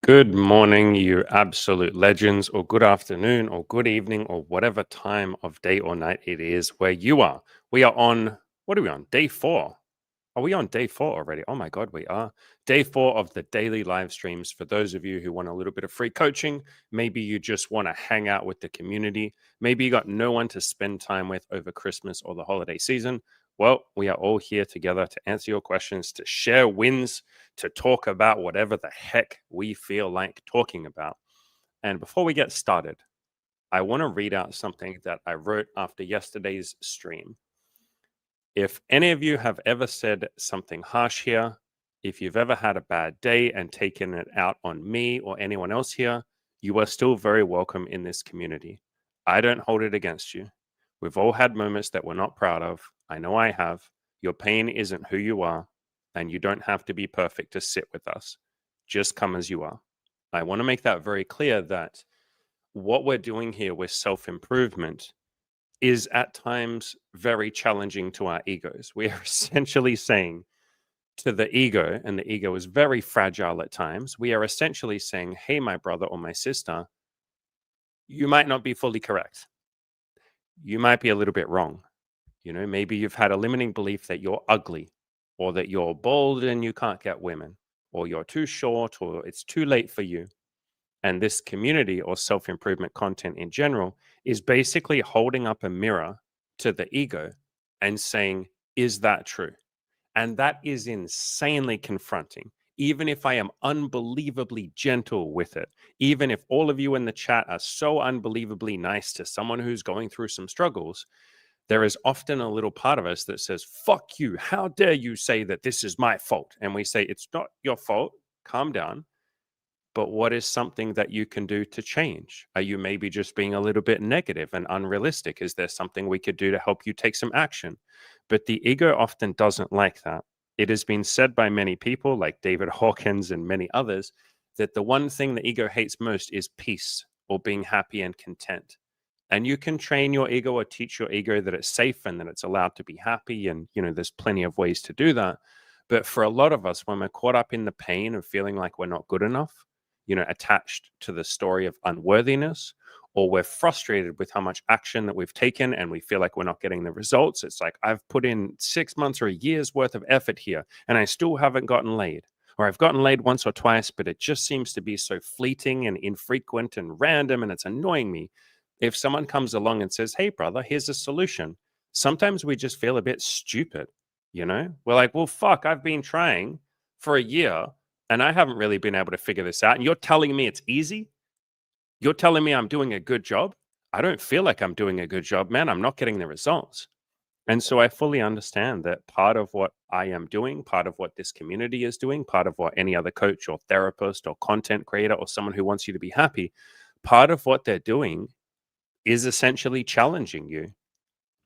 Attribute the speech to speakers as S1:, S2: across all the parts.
S1: Good morning, you absolute legends, or good afternoon, or good evening, or whatever time of day or night it is where you are. We are on, what are we on? Day four. Are we on day four already? Oh my God, we are. Day four of the daily live streams. For those of you who want a little bit of free coaching, maybe you just want to hang out with the community. Maybe you got no one to spend time with over Christmas or the holiday season. Well, we are all here together to answer your questions, to share wins, to talk about whatever the heck we feel like talking about. And before we get started, I want to read out something that I wrote after yesterday's stream. If any of you have ever said something harsh here, if you've ever had a bad day and taken it out on me or anyone else here, you are still very welcome in this community. I don't hold it against you. We've all had moments that we're not proud of. I know I have. Your pain isn't who you are, and you don't have to be perfect to sit with us. Just come as you are. I want to make that very clear that what we're doing here with self improvement is at times very challenging to our egos. We are essentially saying to the ego, and the ego is very fragile at times, we are essentially saying, hey, my brother or my sister, you might not be fully correct. You might be a little bit wrong. Maybe you've had a limiting belief that you're ugly, or that you're bald and you can't get women, or you're too short, or it's too late for you. And this community or self improvement content in general is basically holding up a mirror to the ego and saying, is that true? And that is insanely confronting. Even if I am unbelievably gentle with it, even if all of you in the chat are so unbelievably nice to someone who's going through some struggles, there is often a little part of us that says, fuck you. How dare you say that this is my fault? And we say, it's not your fault. Calm down. But what is something that you can do to change? Are you maybe just being a little bit negative and unrealistic? Is there something we could do to help you take some action? But the ego often doesn't like that. It has been said by many people, like David Hawkins and many others, that the one thing the ego hates most is peace or being happy and content. And you can train your ego or teach your ego that it's safe and that it's allowed to be happy. And, there's plenty of ways to do that. But for a lot of us, when we're caught up in the pain of feeling like we're not good enough, attached to the story of unworthiness, or we're frustrated with how much action that we've taken and we feel like we're not getting the results. It's like, I've put in 6 months or a year's worth of effort here and I still haven't gotten laid. Or I've gotten laid once or twice, but it just seems to be so fleeting and infrequent and random and it's annoying me. If someone comes along and says, hey, brother, here's a solution, sometimes we just feel a bit stupid. We're like, well, fuck, I've been trying for a year and I haven't really been able to figure this out. And you're telling me it's easy? You're telling me I'm doing a good job? I don't feel like I'm doing a good job, man. I'm not getting the results. And so I fully understand that part of what I am doing, part of what this community is doing, part of what any other coach or therapist or content creator or someone who wants you to be happy, part of what they're doing is essentially challenging you.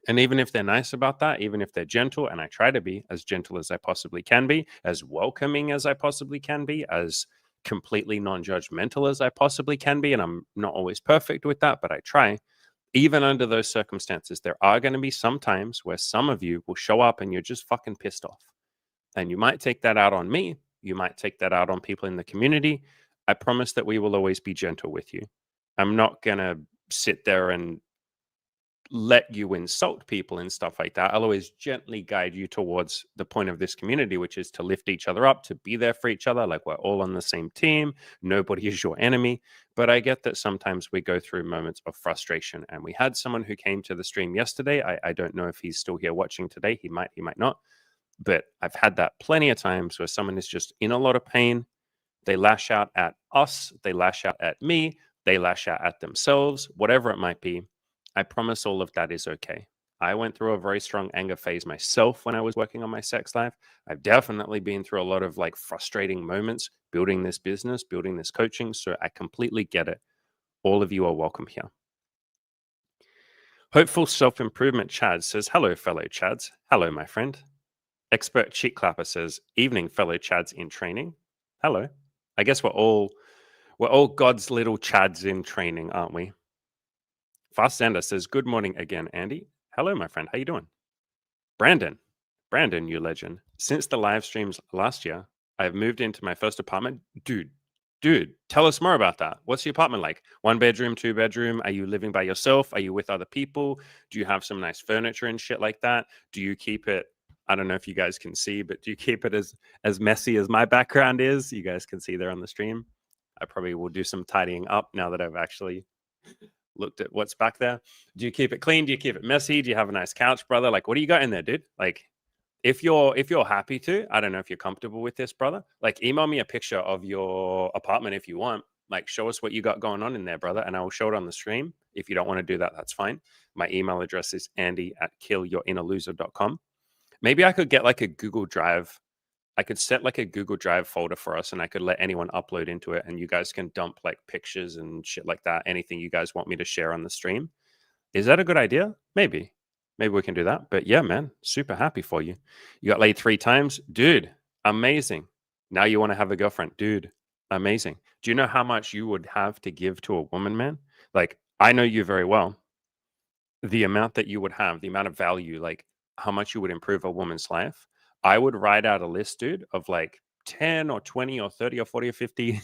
S1: And even if they're nice about that, even if they're gentle, and I try to be as gentle as I possibly can be, as welcoming as I possibly can be, as completely non judgmental as I possibly can be, and I'm not always perfect with that, but I try. Even under those circumstances, there are going to be some times where some of you will show up and you're just fucking pissed off. And you might take that out on me. You might take that out on people in the community. I promise that we will always be gentle with you. I'm not going to sit there and let you insult people and stuff like that. I'll always gently guide you towards the point of this community, which is to lift each other up, to be there for each other. Like we're all on the same team. Nobody is your enemy. But I get that sometimes we go through moments of frustration. And we had someone who came to the stream yesterday. I don't know if he's still here watching today. He might not. But I've had that plenty of times where someone is just in a lot of pain. They lash out at us. They lash out at me. They lash out at themselves, whatever it might be. I promise all of that is okay. I went through a very strong anger phase myself when I was working on my sex life. I've definitely been through a lot of like frustrating moments building this business, building this coaching. So I completely get it. All of you are welcome here. Hopeful Self Improvement Chad says, hello, fellow Chads. Hello, my friend. Expert Cheek Clapper says, evening, fellow Chads in training. Hello. I guess we're all God's little Chads in training, aren't we? Fast Sander says, good morning again, Andy. Hello, my friend. How you doing? Brandon, you legend. Since the live streams last year, I've moved into my first apartment. Dude, Dude, tell us more about that. What's the apartment like? 1 bedroom, 2 bedroom? Are you living by yourself? Are you with other people? Do you have some nice furniture and shit like that? Do you keep it? I don't know if you guys can see, but do you keep it as messy as my background is? You guys can see there on the stream. I probably will do some tidying up now that I've actually looked at what's back there. Do you keep it clean? Do you keep it messy? Do you have a nice couch, brother? Like, what do you got in there, dude? Like, if you're happy to, I don't know if you're comfortable with this, brother. Like, email me a picture of your apartment if you want. Like, show us what you got going on in there, brother, and I will show it on the stream. If you don't want to do that, that's fine. My email address is andy@killyourinnerloser.com. Maybe I could get like a Google Drive. I could set like a Google Drive folder for us, and I could let anyone upload into it, and you guys can dump like pictures and shit like that. Anything you guys want me to share on the stream. Is that a good idea? Maybe. Maybe we can do that. But yeah, man, super happy for you. You got laid 3 times. Dude, amazing. Now you want to have a girlfriend. Dude, amazing. Do you know how much you would have to give to a woman, man? Like, I know you very well. The amount that you would have, the amount of value, like how much you would improve a woman's life. I would write out a list, dude, of like 10 or 20 or 30 or 40 or 50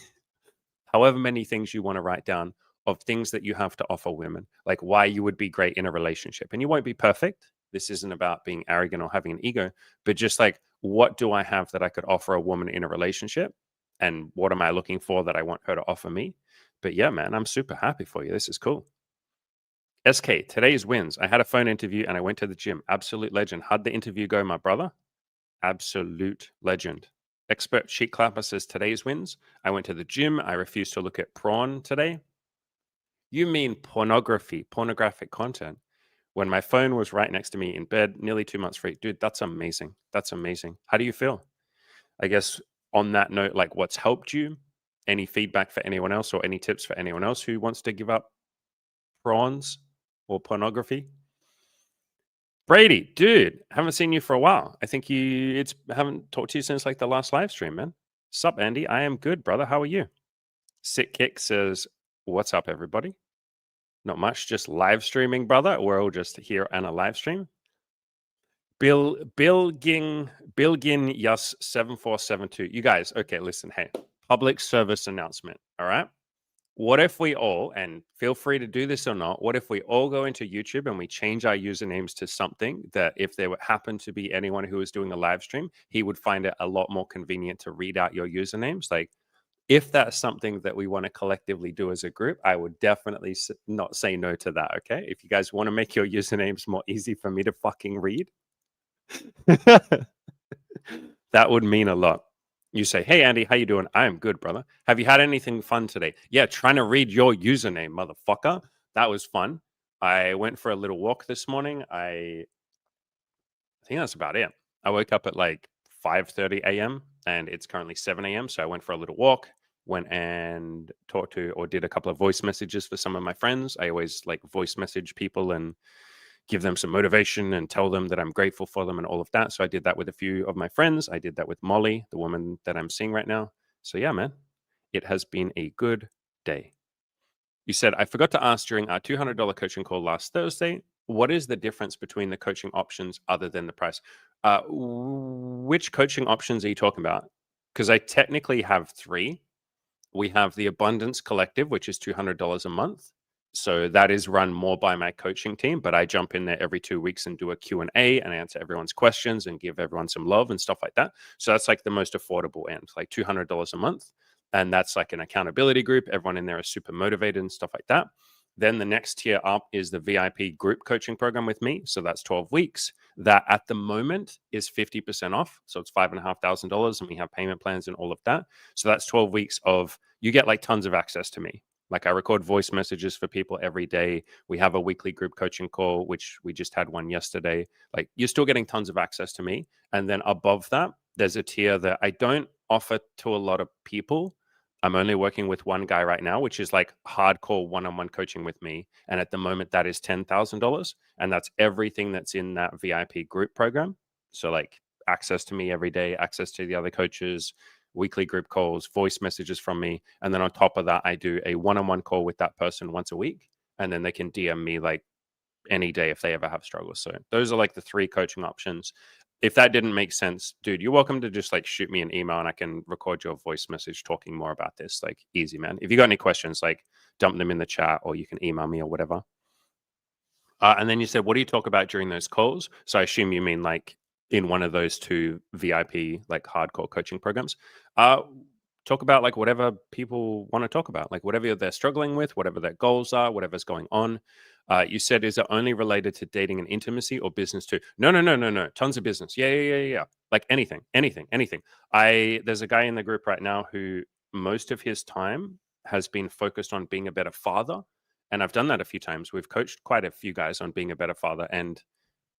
S1: however many things you want to write down of things that you have to offer women, like why you would be great in a relationship. And you won't be perfect. This isn't about being arrogant or having an ego, but just like, what do I have that I could offer a woman in a relationship? And what am I looking for that I want her to offer me? But yeah, man, I'm super happy for you. This is cool. SK, today's wins. I had a phone interview and I went to the gym. Absolute legend. How'd the interview go, my brother? Absolute legend. Expert Sheet Clapper says today's wins. I went to the gym. I refused to look at prawn today. You mean pornography, pornographic content. When my phone was right next to me in bed, nearly 2 months free. Dude, that's amazing. That's amazing. How do you feel? I guess on that note, like what's helped you? Any feedback for anyone else or any tips for anyone else who wants to give up prawns or pornography? Brady, dude, haven't seen you for a while. I think haven't talked to you since like the last live stream, man. Sup, Andy? I am good, brother. How are you? Sick Kick says, what's up, everybody? Not much, just live streaming, brother. We're all just here on a live stream. Bilgin Yas 7472. You guys, okay, listen, hey, public service announcement. All right. What if we all, and feel free to do this or not, what if we all go into YouTube and we change our usernames to something that if there happened to be anyone who was doing a live stream, he would find it a lot more convenient to read out your usernames? Like, if that's something that we want to collectively do as a group, I would definitely not say no to that. Okay. If you guys want to make your usernames more easy for me to fucking read, that would mean a lot. You say, hey, Andy, how you doing? I am good, brother. Have you had anything fun today? Yeah, trying to read your username, motherfucker. That was fun. I went for a little walk this morning. I think that's about it. I woke up at like 5:30 a.m. and it's currently 7 a.m. So I went for a little walk, went and talked to or did a couple of voice messages for some of my friends. I always like voice message people and give them some motivation and tell them that I'm grateful for them and all of that. So I did that with a few of my friends. I did that with Molly, the woman that I'm seeing right now. So yeah, man, it has been a good day. You said, I forgot to ask during our $200 coaching call last Thursday, what is the difference between the coaching options other than the price? Which coaching options are you talking about? Because I technically have 3. We have the Abundance Collective, which is $200 a month. So that is run more by my coaching team, but I jump in there every 2 weeks and do a Q&A and answer everyone's questions and give everyone some love and stuff like that. So that's like the most affordable end, like $200 a month. And that's like an accountability group. Everyone in there is super motivated and stuff like that. Then the next tier up is the VIP group coaching program with me. So that's 12 weeks. That at the moment is 50% off. So it's $5,500 and we have payment plans and all of that. So that's 12 weeks of, you get like tons of access to me. Like I record voice messages for people every day. We have a weekly group coaching call, which we just had one yesterday. Like you're still getting tons of access to me. And then above that, there's a tier that I don't offer to a lot of people. I'm only working with one guy right now, which is like hardcore one-on-one coaching with me. And at the moment, that is $10,000. And that's everything that's in that VIP group program. So like access to me every day, access to the other coaches, weekly group calls, voice messages from me. And then on top of that, I do a one-on-one call with that person once a week. And then they can DM me like any day if they ever have struggles. So those are like the 3 coaching options. If that didn't make sense, dude, you're welcome to just like shoot me an email and I can record your voice message talking more about this. Like, easy, man. If you got any questions, like dump them in the chat or you can email me or whatever. And then you said, what do you talk about during those calls? So I assume you mean like in one of those two VIP, like hardcore coaching programs. Uh, Talk about like whatever people want to talk about, like whatever they're struggling with, whatever their goals are, whatever's going on. You said, is it only related to dating and intimacy or business too? No, no, no, no, no. Tons of business. Yeah, yeah, yeah, yeah. Like anything, anything, anything. There's a guy in the group right now who most of his time has been focused on being a better father, and I've done that a few times. We've coached quite a few guys on being a better father, and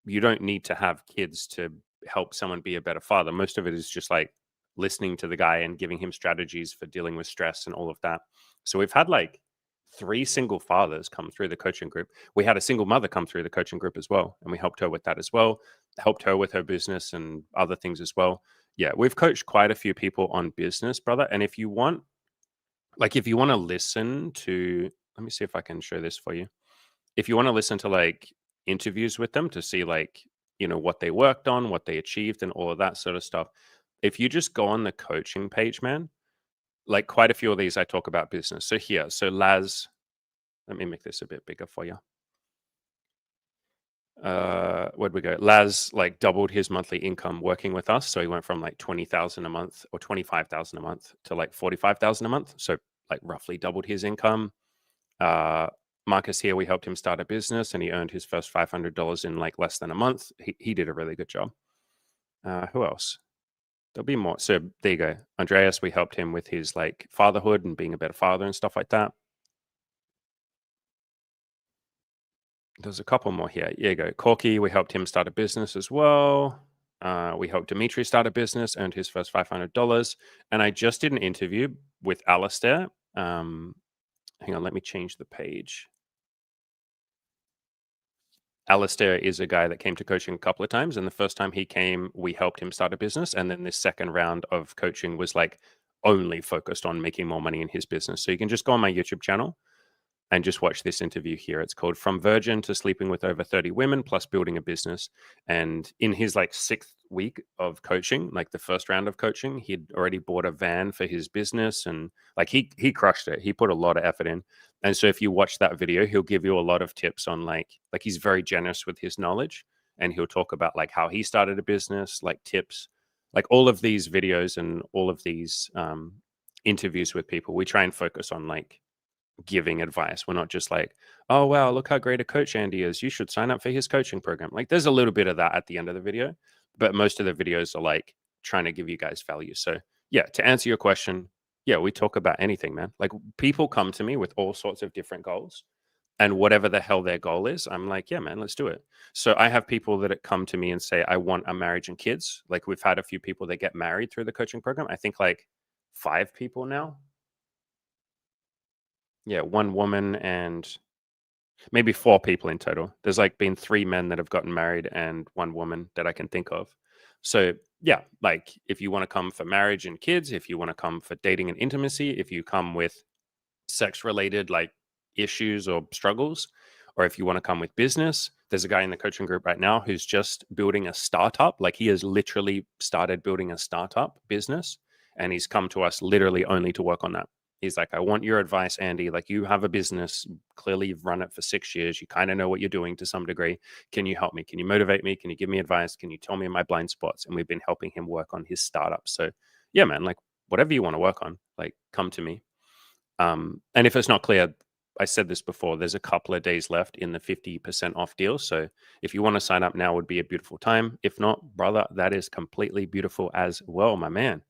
S1: you don't need to have kids to help someone be a better father. Most of it is just like listening to the guy and giving him strategies for dealing with stress and all of that. So we've had like 3 single fathers come through the coaching group. We had a single mother come through the coaching group as well, and we helped her with that as well, helped her with her business and other things as well. Yeah, we've coached quite a few people on business, brother. And if you want, like, if you want to listen to, let me see if I can show this for you. If you want to listen to like interviews with them to see like, what they worked on, what they achieved, and all of that sort of stuff, if you just go on the coaching page, man, like quite a few of these I talk about business. So here, so Laz, let me make this a bit bigger for you. Where'd we go? Laz like doubled his monthly income working with us. So he went from like 20,000 a month or 25,000 a month to like 45,000 a month. So like roughly doubled his income. Uh, Marcus here, we helped him start a business and he earned his first $500 in like less than a month. He did a really good job. Who else? There'll be more. So there you go. Andreas, we helped him with his like fatherhood and being a better father and stuff like that. There's a couple more here. Here you go. Corky, we helped him start a business as well. We helped Dimitri start a business, earned his first $500. And I just did an interview with Alistair. Hang on, let me change the page. Alistair is a guy that came to coaching a couple of times. And the first time he came, we helped him start a business. And then this second round of coaching was like only focused on making more money in his business. So you can just go on my YouTube channel and just watch this interview here. It's called From Virgin to Sleeping with Over 30 Women Plus Building a Business. And in his like 6th week of coaching, like the first round of coaching, he'd already bought a van for his business and like he crushed it. He put a lot of effort in. And so if you watch that video, he'll give you a lot of tips on like he's very generous with his knowledge, and he'll talk about like how he started a business, like tips, like all of these videos and all of these interviews with people. We try and focus on like giving advice. We're not just like, oh wow, look how great a coach Andy is, you should sign up for his coaching program. Like there's a little bit of that at the end of the video, but most of the videos are like trying to give you guys value. So yeah, to answer your question, yeah, we talk about anything, man. Like people come to me with all sorts of different goals, and whatever the hell their goal is, I'm like, yeah, man, let's do it. So I have people that come to me and say, I want a marriage and kids. Like we've had a few people that get married through the coaching program. I think like 5 people now. Yeah, 1 woman and maybe 4 people in total. There's like been 3 men that have gotten married and 1 woman that I can think of. So yeah, like if you want to come for marriage and kids, if you want to come for dating and intimacy, if you come with sex related like issues or struggles, or if you want to come with business, there's a guy in the coaching group right now who's just building a startup. Like he has literally started building a startup business, and he's come to us literally only to work on that. He's like, I want your advice, Andy. Like you have a business, clearly you've run it for 6 years, you kind of know what you're doing to some degree. Can you help me? Can you motivate me? Can you give me advice? Can you tell me my blind spots? And we've been helping him work on his startup. So yeah, man, like whatever you want to work on, like come to me. And if it's not clear, I said this before, there's a couple of days left in the 50% off deal. So if you want to sign up now, would be a beautiful time. If not, brother, that is completely beautiful as well, my man.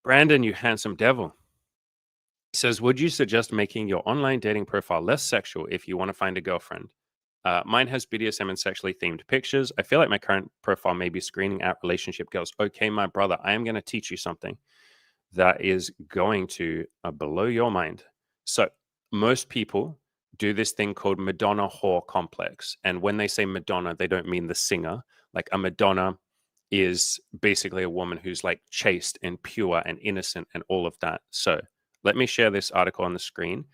S1: Brandon, you handsome devil, says, would you suggest making your online dating profile less sexual if you want to find a girlfriend? Mine has BDSM and sexually themed pictures. I feel like my current profile may be screening out relationship girls. Okay, my brother, I am going to teach you something that is going to blow your mind. So most people do this thing called Madonna whore complex. And when they say Madonna, they don't mean the singer. Like a Madonna is basically a woman who's like chaste and pure and innocent and all of that. So let me share this article on the screen.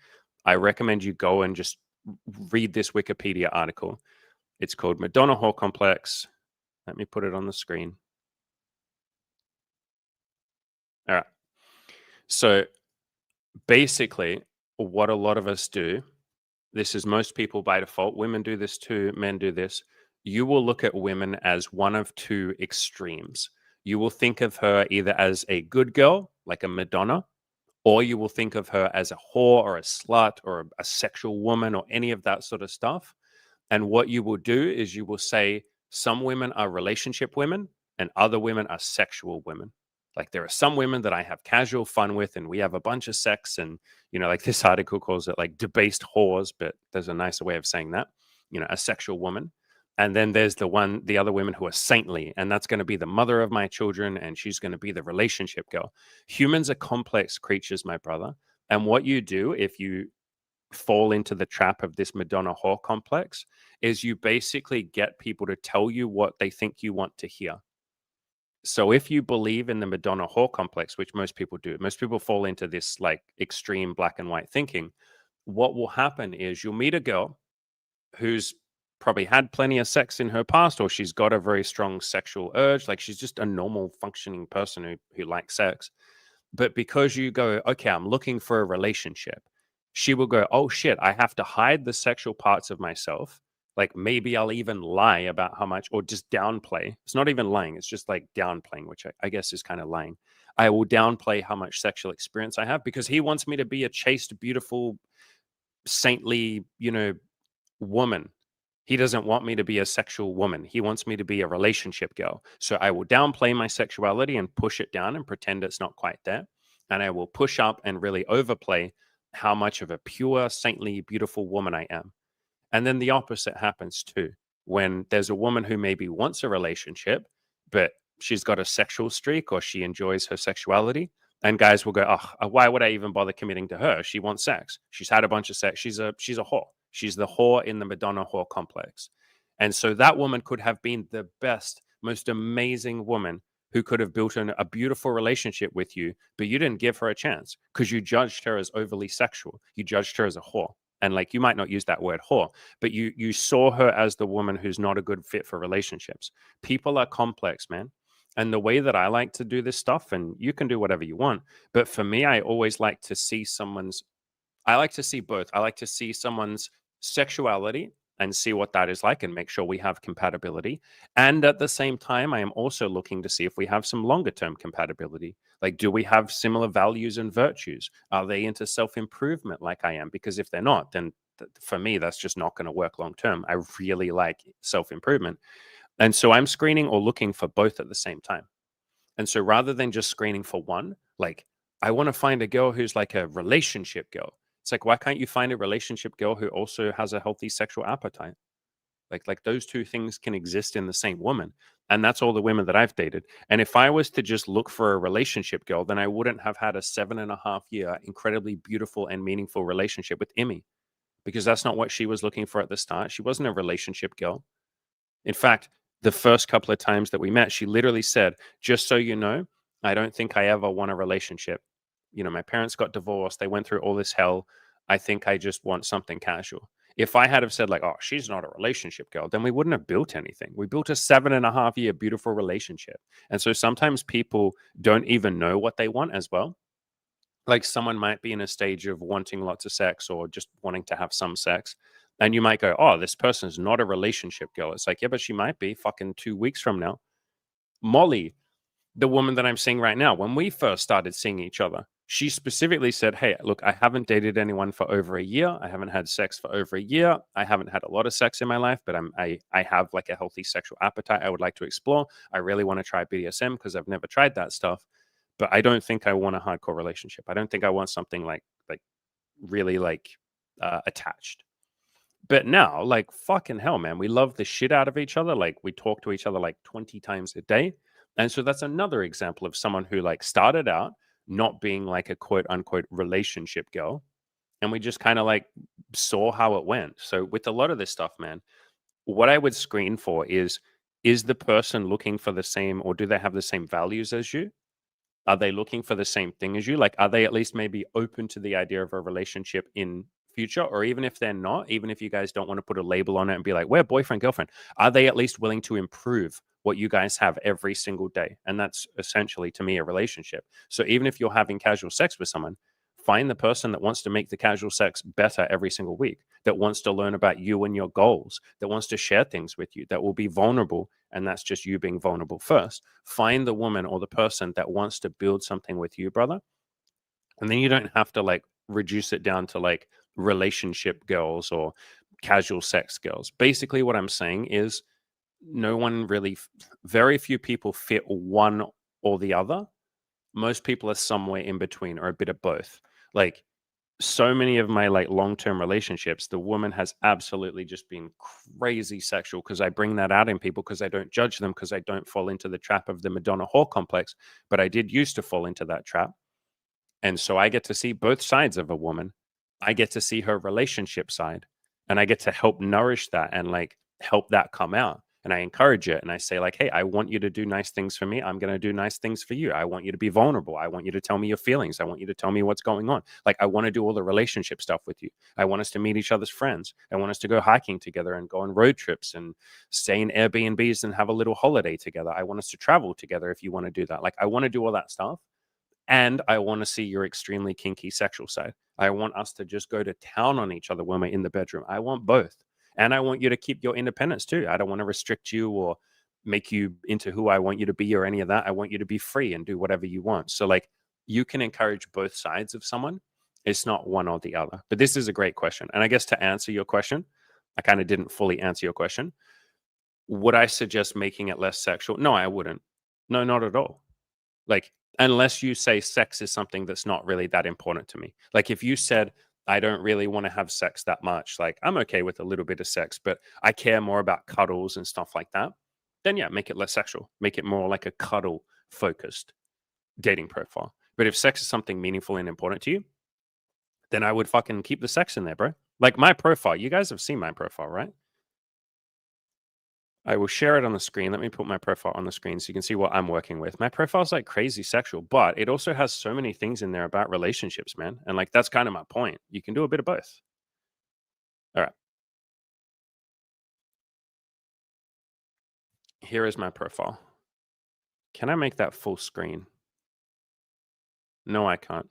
S1: I recommend you go and just read this Wikipedia article. It's called Madonna whore complex. Let me put it on the screen. All right. So basically, what a lot of us do, this is most people by default, women do this too, men do this. You will look at women as one of two extremes. You will think of her either as a good girl, like a Madonna, or you will think of her as a whore or a slut or a sexual woman or any of that sort of stuff. And what you will do is you will say some women are relationship women and other women are sexual women. Like there are some women that I have casual fun with and we have a bunch of sex. And, like this article calls it like debased whores, but there's a nicer way of saying that, a sexual woman. And then there's the other women who are saintly, and that's going to be the mother of my children, and she's going to be the relationship girl. Humans are complex creatures, my brother. And what you do if you fall into the trap of this Madonna whore complex is you basically get people to tell you what they think you want to hear. So if you believe in the Madonna whore complex, which most people do, most people fall into this like extreme black and white thinking. What will happen is you'll meet a girl who's probably had plenty of sex in her past, or she's got a very strong sexual urge. Like she's just a normal functioning person who likes sex. But because you go, okay, I'm looking for a relationship, she will go, oh shit, I have to hide the sexual parts of myself. Like maybe I'll even lie about how much, or just downplay. It's not even lying, it's just like downplaying, which I guess is kind of lying. I will downplay how much sexual experience I have because he wants me to be a chaste, beautiful, saintly, woman. He doesn't want me to be a sexual woman. He wants me to be a relationship girl. So I will downplay my sexuality and push it down and pretend it's not quite there. And I will push up and really overplay how much of a pure, saintly, beautiful woman I am. And then the opposite happens too. When there's a woman who maybe wants a relationship, but she's got a sexual streak or she enjoys her sexuality, and guys will go, "Oh, why would I even bother committing to her? She wants sex. She's had a bunch of sex. She's a whore. She's the whore in the Madonna whore complex." And so that woman could have been the best, most amazing woman who could have built a beautiful relationship with you, but you didn't give her a chance because you judged her as overly sexual. You judged her as a whore. And like you might not use that word whore, but you saw her as the woman who's not a good fit for relationships. People are complex, man. And the way that I like to do this stuff, and you can do whatever you want, but for me, I always like to see I like to see both. I like to see someone's sexuality and see what that is like and make sure we have compatibility. And at the same time, I am also looking to see if we have some longer term compatibility. Like, do we have similar values and virtues? Are they into self improvement like I am? Because if they're not, then for me, that's just not going to work long term. I really like self improvement. And so I'm screening or looking for both at the same time. And so rather than just screening for one, like I want to find a girl who's like a relationship girl. It's like, why can't you find a relationship girl who also has a healthy sexual appetite? Like those two things can exist in the same woman. And that's all the women that I've dated. And if I was to just look for a relationship girl, then I wouldn't have had a 7.5 year incredibly beautiful and meaningful relationship with Emmy because that's not what she was looking for at the start. She wasn't a relationship girl. In fact, the first couple of times that we met, she literally said, just so you know, I don't think I ever want a relationship. My parents got divorced. They went through all this hell. I think I just want something casual. If I had have said like, oh, she's not a relationship girl, then we wouldn't have built anything. We built a 7.5 year beautiful relationship. And so sometimes people don't even know what they want as well. Like someone might be in a stage of wanting lots of sex or just wanting to have some sex. And you might go, oh, this person's not a relationship girl. It's like, yeah, but she might be fucking 2 weeks from now. Molly, the woman that I'm seeing right now, when we first started seeing each other, she specifically said, hey, look, I haven't dated anyone for over a year. I haven't had sex for over a year. I haven't had a lot of sex in my life, but I have like a healthy sexual appetite I would like to explore. I really want to try BDSM because I've never tried that stuff. But I don't think I want a hardcore relationship. I don't think I want something like really like attached. But now, like fucking hell, man, we love the shit out of each other. Like we talk to each other like 20 times a day. And so that's another example of someone who like started out not being like a quote unquote relationship girl. And we just kind of like saw how it went. So with a lot of this stuff, man, what I would screen for is the person looking for the same, or do they have the same values as you? Are they looking for the same thing as you? Like, are they at least maybe open to the idea of a relationship in future, or even if they're not, even if you guys don't want to put a label on it and be like, we're boyfriend, girlfriend, are they at least willing to improve what you guys have every single day? And that's essentially, to me, a relationship. So even if you're having casual sex with someone, find the person that wants to make the casual sex better every single week, that wants to learn about you and your goals, that wants to share things with you, that will be vulnerable. And that's just you being vulnerable first. Find the woman or the person that wants to build something with you, brother. And then you don't have to like reduce it down to like relationship girls or casual sex girls. Basically, what I'm saying is no one really, very few people fit one or the other. Most people are somewhere in between or a bit of both. Like, so many of my like long-term relationships, the woman has absolutely just been crazy sexual, because I bring that out in people, because I don't judge them, because I don't fall into the trap of the Madonna whore complex. But I did used to fall into that trap. And so I get to see both sides of a woman. I get to see her relationship side, and I get to help nourish that and like help that come out. And I encourage it, and I say like, "Hey, I want you to do nice things for me. I'm going to do nice things for you. I want you to be vulnerable. I want you to tell me your feelings. I want you to tell me what's going on. Like, I want to do all the relationship stuff with you. I want us to meet each other's friends. I want us to go hiking together and go on road trips and stay in Airbnbs and have a little holiday together. I want us to travel together if you want to do that. Like, I want to do all that stuff. And I want to see your extremely kinky sexual side. I want us to just go to town on each other when we're in the bedroom. I want both. And I want you to keep your independence too. I don't want to restrict you or make you into who I want you to be or any of that. I want you to be free and do whatever you want. So, like, you can encourage both sides of someone. It's not one or the other. But this is a great question. And I guess to answer your question, I kind of didn't fully answer your question. Would I suggest making it less sexual? No, I wouldn't. No, not at all. Like, unless you say sex is something that's not really that important to me. Like, if you said, I don't really want to have sex that much, like, I'm okay with a little bit of sex, but I care more about cuddles and stuff like that, then yeah, make it less sexual. Make it more like a cuddle focused dating profile. But if sex is something meaningful and important to you, then I would fucking keep the sex in there, bro. Like, my profile, you guys have seen my profile, right? I will share it on the screen. Let me put my profile on the screen so you can see what I'm working with. My profile's like crazy sexual, but it also has so many things in there about relationships, man. And like, that's kind of my point. You can do a bit of both. All right. Here is my profile. Can I make that full screen? No, I can't.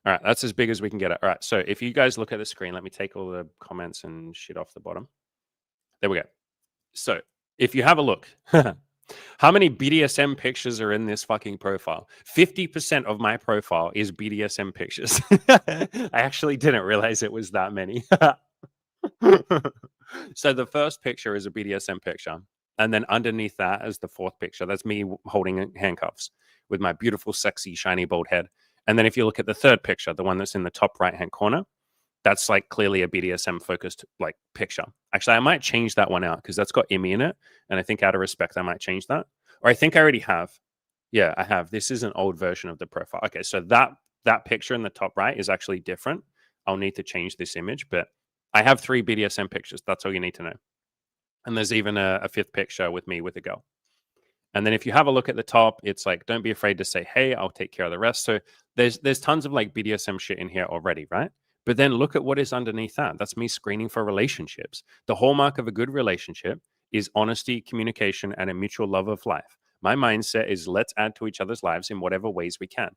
S1: All right. That's as big as we can get it. All right. So if you guys look at the screen, let me take all the comments and shit off the bottom. There we go. So if you have a look, how many BDSM pictures are in this fucking profile? 50% of my profile is BDSM pictures. I actually didn't realize it was that many. So the first picture is a BDSM picture. And then underneath that is the fourth picture. That's me holding handcuffs with my beautiful, sexy, shiny, bald head. And then if you look at the third picture, the one that's in the top right hand corner, that's like clearly a BDSM focused like picture. Actually, I might change that one out because that's got Emmy in it. And I think out of respect, I might change that. Or I think I already have. Yeah, I have. This is an old version of the profile. Okay, so that picture in the top right is actually different. I'll need to change this image, but I have 3 BDSM pictures. That's all you need to know. And there's even a fifth picture with me with a girl. And then if you have a look at the top, it's like, don't be afraid to say, hey, I'll take care of the rest. So there's tons of like BDSM shit in here already, right? But then look at what is underneath that. That's me screening for relationships. The hallmark of a good relationship is honesty, communication, and a mutual love of life. My mindset is let's add to each other's lives in whatever ways we can.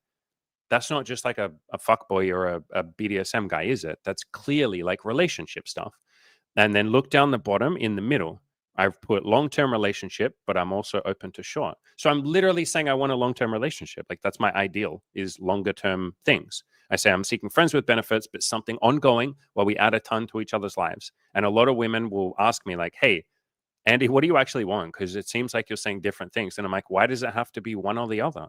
S1: That's not just like a fuckboy or a BDSM guy, is it? That's clearly like relationship stuff. And then look down the bottom in the middle. I've put long-term relationship, but I'm also open to short. So I'm literally saying I want a long-term relationship. Like, that's my ideal, is longer term things. I say I'm seeking friends with benefits, but something ongoing where we add a ton to each other's lives. And a lot of women will ask me like, hey, Andy, what do you actually want? Because it seems like you're saying different things. And I'm like, why does it have to be one or the other?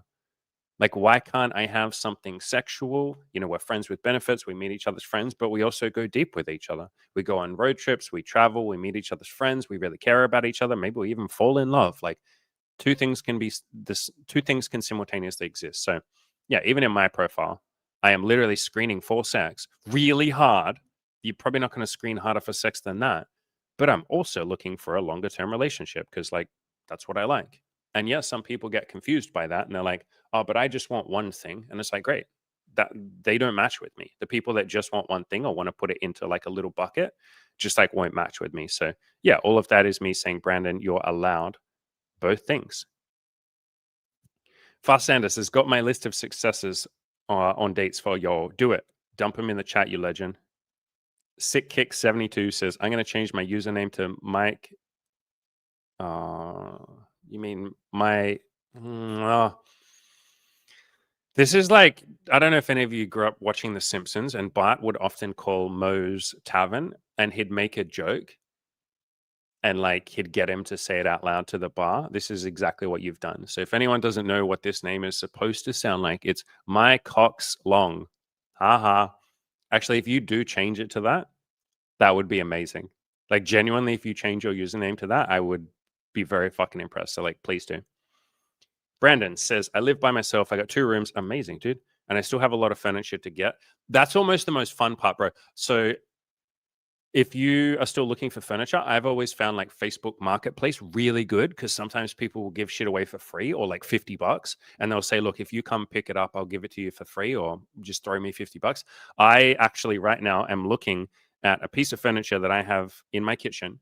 S1: Like, why can't I have something sexual? You know, we're friends with benefits. We meet each other's friends, but we also go deep with each other. We go on road trips. We travel. We meet each other's friends. We really care about each other. Maybe we even fall in love. Like, two things can simultaneously exist. So, yeah, even in my profile, I am literally screening for sex really hard. You're probably not going to screen harder for sex than that. But I'm also looking for a longer term relationship because, like, that's what I like. And yes, some people get confused by that and they're like, oh, but I just want one thing. And it's like, great. that they don't match with me. The people that just want one thing or want to put it into like a little bucket just like won't match with me. So yeah, all of that is me saying, Brandon, you're allowed both things. Fast Sanders has got my list of successes on dates for y'all. Do it. Dump them in the chat, you legend. Sick Kick 72 says, I'm going to change my username to Mike. You mean my... This is like, I don't know if any of you grew up watching The Simpsons, and Bart would often call Moe's Tavern, and he'd make a joke, and like he'd get him to say it out loud to the bar. This is exactly what you've done. So if anyone doesn't know what this name is supposed to sound like, it's My Cock's Long. Haha. Actually, if you do change it to that, that would be amazing. Like genuinely, if you change your username to that, I would be very fucking impressed. So like, please do. Brandon says, I live by myself. I got 2 rooms. Amazing, dude. And I still have a lot of furniture to get. That's almost the most fun part, bro. So if you are still looking for furniture, I've always found like Facebook Marketplace really good, because sometimes people will give shit away for free or like $50, and they'll say, look, if you come pick it up, I'll give it to you for free, or just throw me $50. I actually right now am looking at a piece of furniture that I have in my kitchen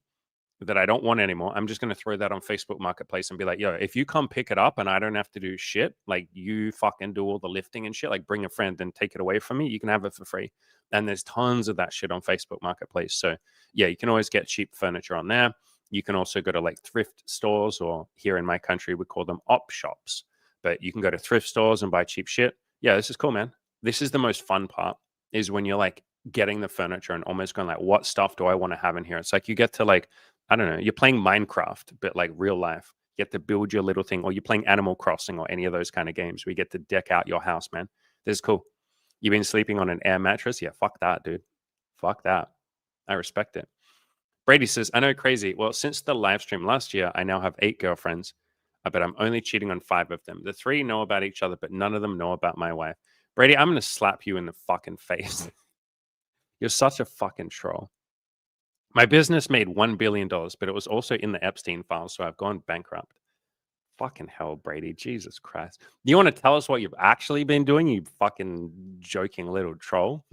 S1: that I don't want anymore. I'm just going to throw that on Facebook Marketplace and be like, yo, if you come pick it up and I don't have to do shit, like you fucking do all the lifting and shit, like bring a friend and take it away from me, you can have it for free. And there's tons of that shit on Facebook Marketplace. So yeah, you can always get cheap furniture on there. You can also go to like thrift stores, or here in my country, we call them op shops. But you can go to thrift stores and buy cheap shit. Yeah, this is cool, man. This is the most fun part, is when you're like getting the furniture and almost going like, what stuff do I want to have in here? It's like you get to like, I don't know, you're playing Minecraft, but like real life. You get to build your little thing, or you're playing Animal Crossing or any of those kind of games where you get to deck out your house, man. This is cool. You've been sleeping on an air mattress? Yeah, fuck that, dude. Fuck that. I respect it. Brady says, I know, crazy. Well, since the live stream last year, I now have 8 girlfriends, but I'm only cheating on 5 of them. The 3 know about each other, but none of them know about my wife. Brady, I'm going to slap you in the fucking face. You're such a fucking troll. My business made $1 billion, but it was also in the Epstein files, so I've gone bankrupt. Fucking hell, Brady. Jesus Christ. You want to tell us what you've actually been doing, you fucking joking little troll?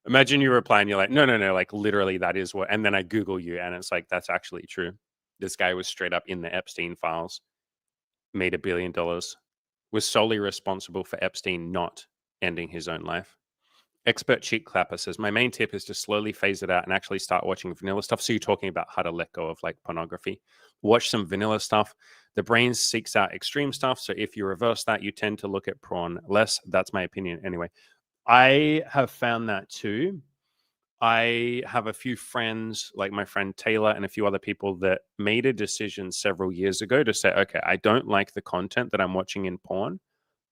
S1: Imagine you reply and you're like, no, like literally that is what, and then I Google you and it's like, that's actually true. This guy was straight up in the Epstein files, made $1 billion, was solely responsible for Epstein not ending his own life. Expert Cheek Clapper says, my main tip is to slowly phase it out and actually start watching vanilla stuff. So you're talking about how to let go of like pornography. Watch some vanilla stuff. The brain seeks out extreme stuff. So if you reverse that, you tend to look at porn less. That's my opinion anyway. I have found that too. I have a few friends, like my friend Taylor and a few other people, that made a decision several years ago to say, okay, I don't like the content that I'm watching in porn,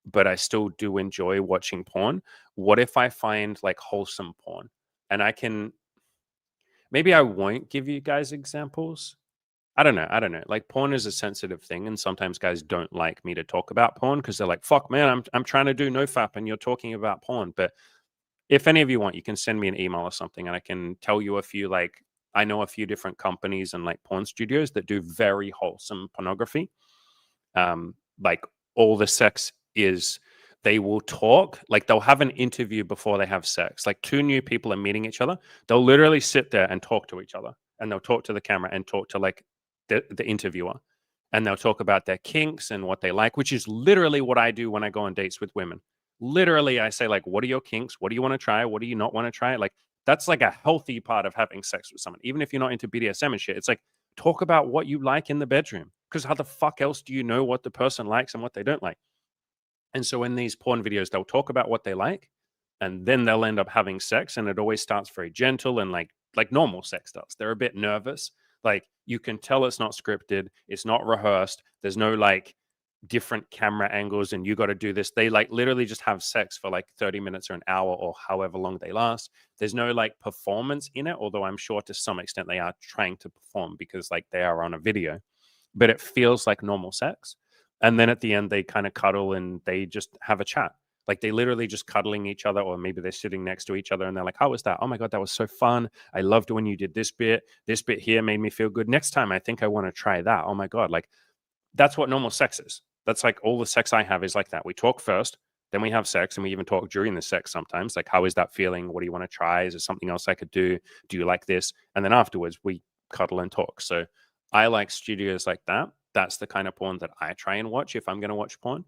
S1: but I still do enjoy watching porn. What if I find like wholesome porn? And I can, maybe I won't give you guys examples. I don't know. Like porn is a sensitive thing, and sometimes guys don't like me to talk about porn because they're like, fuck man, I'm trying to do nofap and you're talking about porn. But if any of you want, you can send me an email or something and I can tell you a few, like, I know a few different companies and like porn studios that do very wholesome pornography. Like all the sex is, they will talk, like they'll have an interview before they have sex. Like 2 new people are meeting each other. They'll literally sit there and talk to each other, and they'll talk to the camera and talk to like the interviewer. And they'll talk about their kinks and what they like, which is literally what I do when I go on dates with women. Literally, I say like, what are your kinks? What do you want to try? What do you not want to try? Like that's like a healthy part of having sex with someone. Even if you're not into BDSM and shit, it's like, talk about what you like in the bedroom, because how the fuck else do you know what the person likes and what they don't like? And so in these porn videos, they'll talk about what they like, and then they'll end up having sex, and it always starts very gentle and like normal sex does. They're a bit nervous. Like you can tell it's not scripted, it's not rehearsed. There's no like different camera angles and you got to do this. They like literally just have sex for like 30 minutes or an hour or however long they last. There's no like performance in it, although I'm sure to some extent they are trying to perform because like they are on a video, but it feels like normal sex. And then at the end, they kind of cuddle and they just have a chat. Like they literally just cuddling each other, or maybe they're sitting next to each other and they're like, how was that? Oh my God, that was so fun. I loved when you did this bit. This bit here made me feel good. Next time, I think I want to try that. Oh my God. Like that's what normal sex is. That's like all the sex I have is like that. We talk first, then we have sex, and we even talk during the sex sometimes. Like, how is that feeling? What do you want to try? Is there something else I could do? Do you like this? And then afterwards, we cuddle and talk. So I like studios like that. That's the kind of porn that I try and watch if I'm going to watch porn.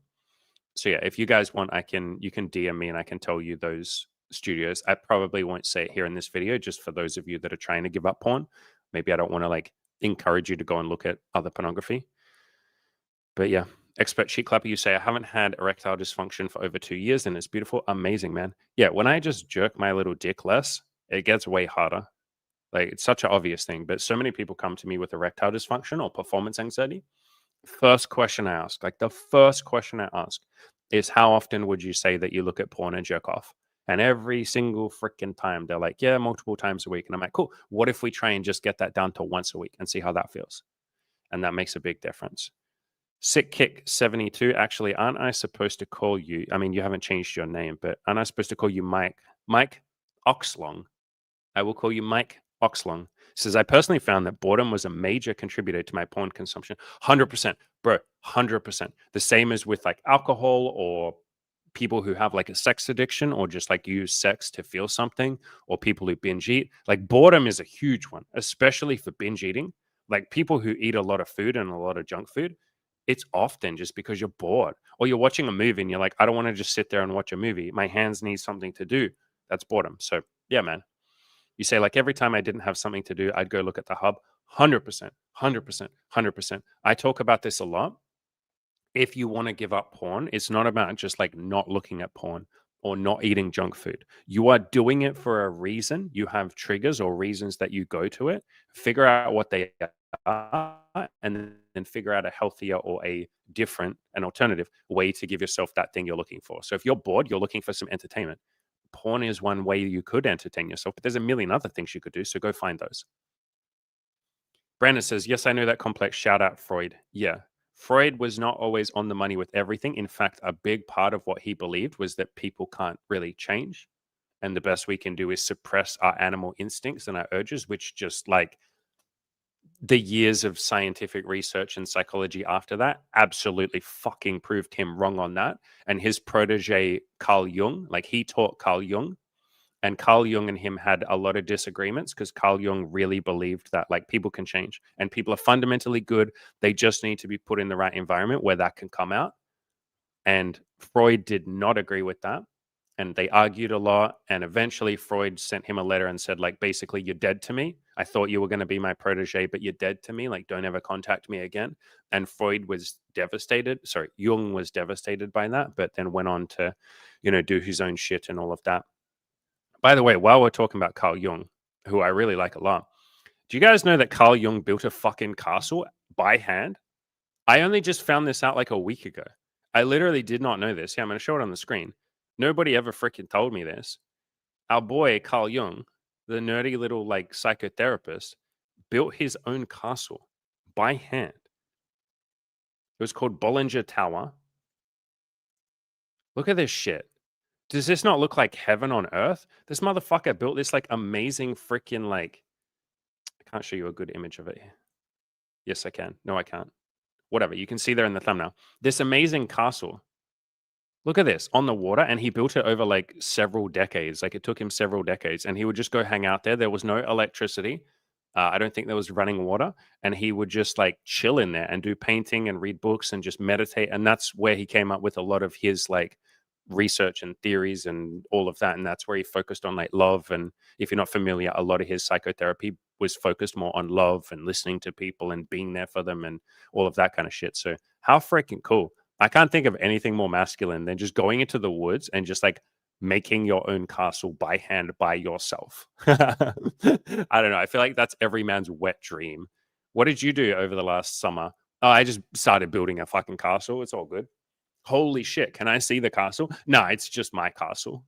S1: So yeah, if you guys want, you can DM me and I can tell you those studios. I probably won't say it here in this video, just for those of you that are trying to give up porn. Maybe I don't want to like encourage you to go and look at other pornography. But yeah, expert sheet clapper, you say I haven't had erectile dysfunction for over 2 years and it's beautiful. Amazing, man. Yeah, when I just jerk my little dick less, it gets way harder. Like it's such an obvious thing, but so many people come to me with erectile dysfunction or performance anxiety. First question I ask, like the first question I ask is how often would you say that you look at porn and jerk off? And every single freaking time they're like, yeah, multiple times a week. And I'm like, cool. What if we try and just get that down to once a week and see how that feels? And that makes a big difference. Sick Kick 72. Actually, aren't I supposed to call you? I mean, you haven't changed your name, but aren't I supposed to call you Mike? Mike Oxlong. I will call you Mike Oxlong. Says, I personally found that boredom was a major contributor to my porn consumption. 100%, bro, 100%. The same as with like alcohol or people who have like a sex addiction or just like use sex to feel something or people who binge eat. Like boredom is a huge one, especially for binge eating. Like people who eat a lot of food and a lot of junk food, it's often just because you're bored or you're watching a movie and you're like, I don't want to just sit there and watch a movie. My hands need something to do. That's boredom. So, yeah, man. You say, like, every time I didn't have something to do, I'd go look at the hub. 100%, 100%, 100%. I talk about this a lot. If you want to give up porn, it's not about just like not looking at porn or not eating junk food. You are doing it for a reason. You have triggers or reasons that you go to it. Figure out what they are and then figure out a healthier or a different, an alternative way to give yourself that thing you're looking for. So if you're bored, you're looking for some entertainment. Porn is one way you could entertain yourself, but there's a million other things you could do. So go find those. Brandon says, yes, I know that complex. Shout out Freud. Yeah. Freud was not always on the money with everything. In fact, a big part of what he believed was that people can't really change. And the best we can do is suppress our animal instincts and our urges, which just like the years of scientific research and psychology after that absolutely fucking proved him wrong on that. And his protege, Carl Jung, like he taught Carl Jung. And Carl Jung and him had a lot of disagreements because Carl Jung really believed that like people can change and people are fundamentally good. They just need to be put in the right environment where that can come out. And Freud did not agree with that. And they argued a lot. And eventually Freud sent him a letter and said, like, basically, you're dead to me. I thought you were going to be my protege, but you're dead to me. Like, don't ever contact me again. And Freud was devastated. Sorry, Jung was devastated by that, but then went on to, do his own shit and all of that. By the way, while we're talking about Carl Jung, who I really like a lot, do you guys know that Carl Jung built a fucking castle by hand? I only just found this out like a week ago. I literally did not know this. Yeah, I'm going to show it on the screen. Nobody ever freaking told me this. Our boy, Carl Jung, the nerdy little like psychotherapist, built his own castle by hand. It was called Bollinger Tower. Look at this shit. Does this not look like heaven on earth? This motherfucker built this like amazing freaking like I can't show you a good image of it. Yes, I can. No, I can't. Whatever. You can see there in the thumbnail. This amazing castle. Look at this on the water, and he built it over like several decades. Like it took him several decades, and he would just go hang out there. There was no electricity. I don't think there was running water, and he would just like chill in there and do painting and read books and just meditate. And that's where he came up with a lot of his like research and theories and all of that. And that's where he focused on like love. And if you're not familiar, a lot of his psychotherapy was focused more on love and listening to people and being there for them and all of that kind of shit. So how freaking cool. I can't think of anything more masculine than just going into the woods and just like making your own castle by hand by yourself. I don't know. I feel like that's every man's wet dream. What did you do over the last summer? Oh, I just started building a fucking castle. It's all good. Holy shit, can I see the castle? No, it's just my castle.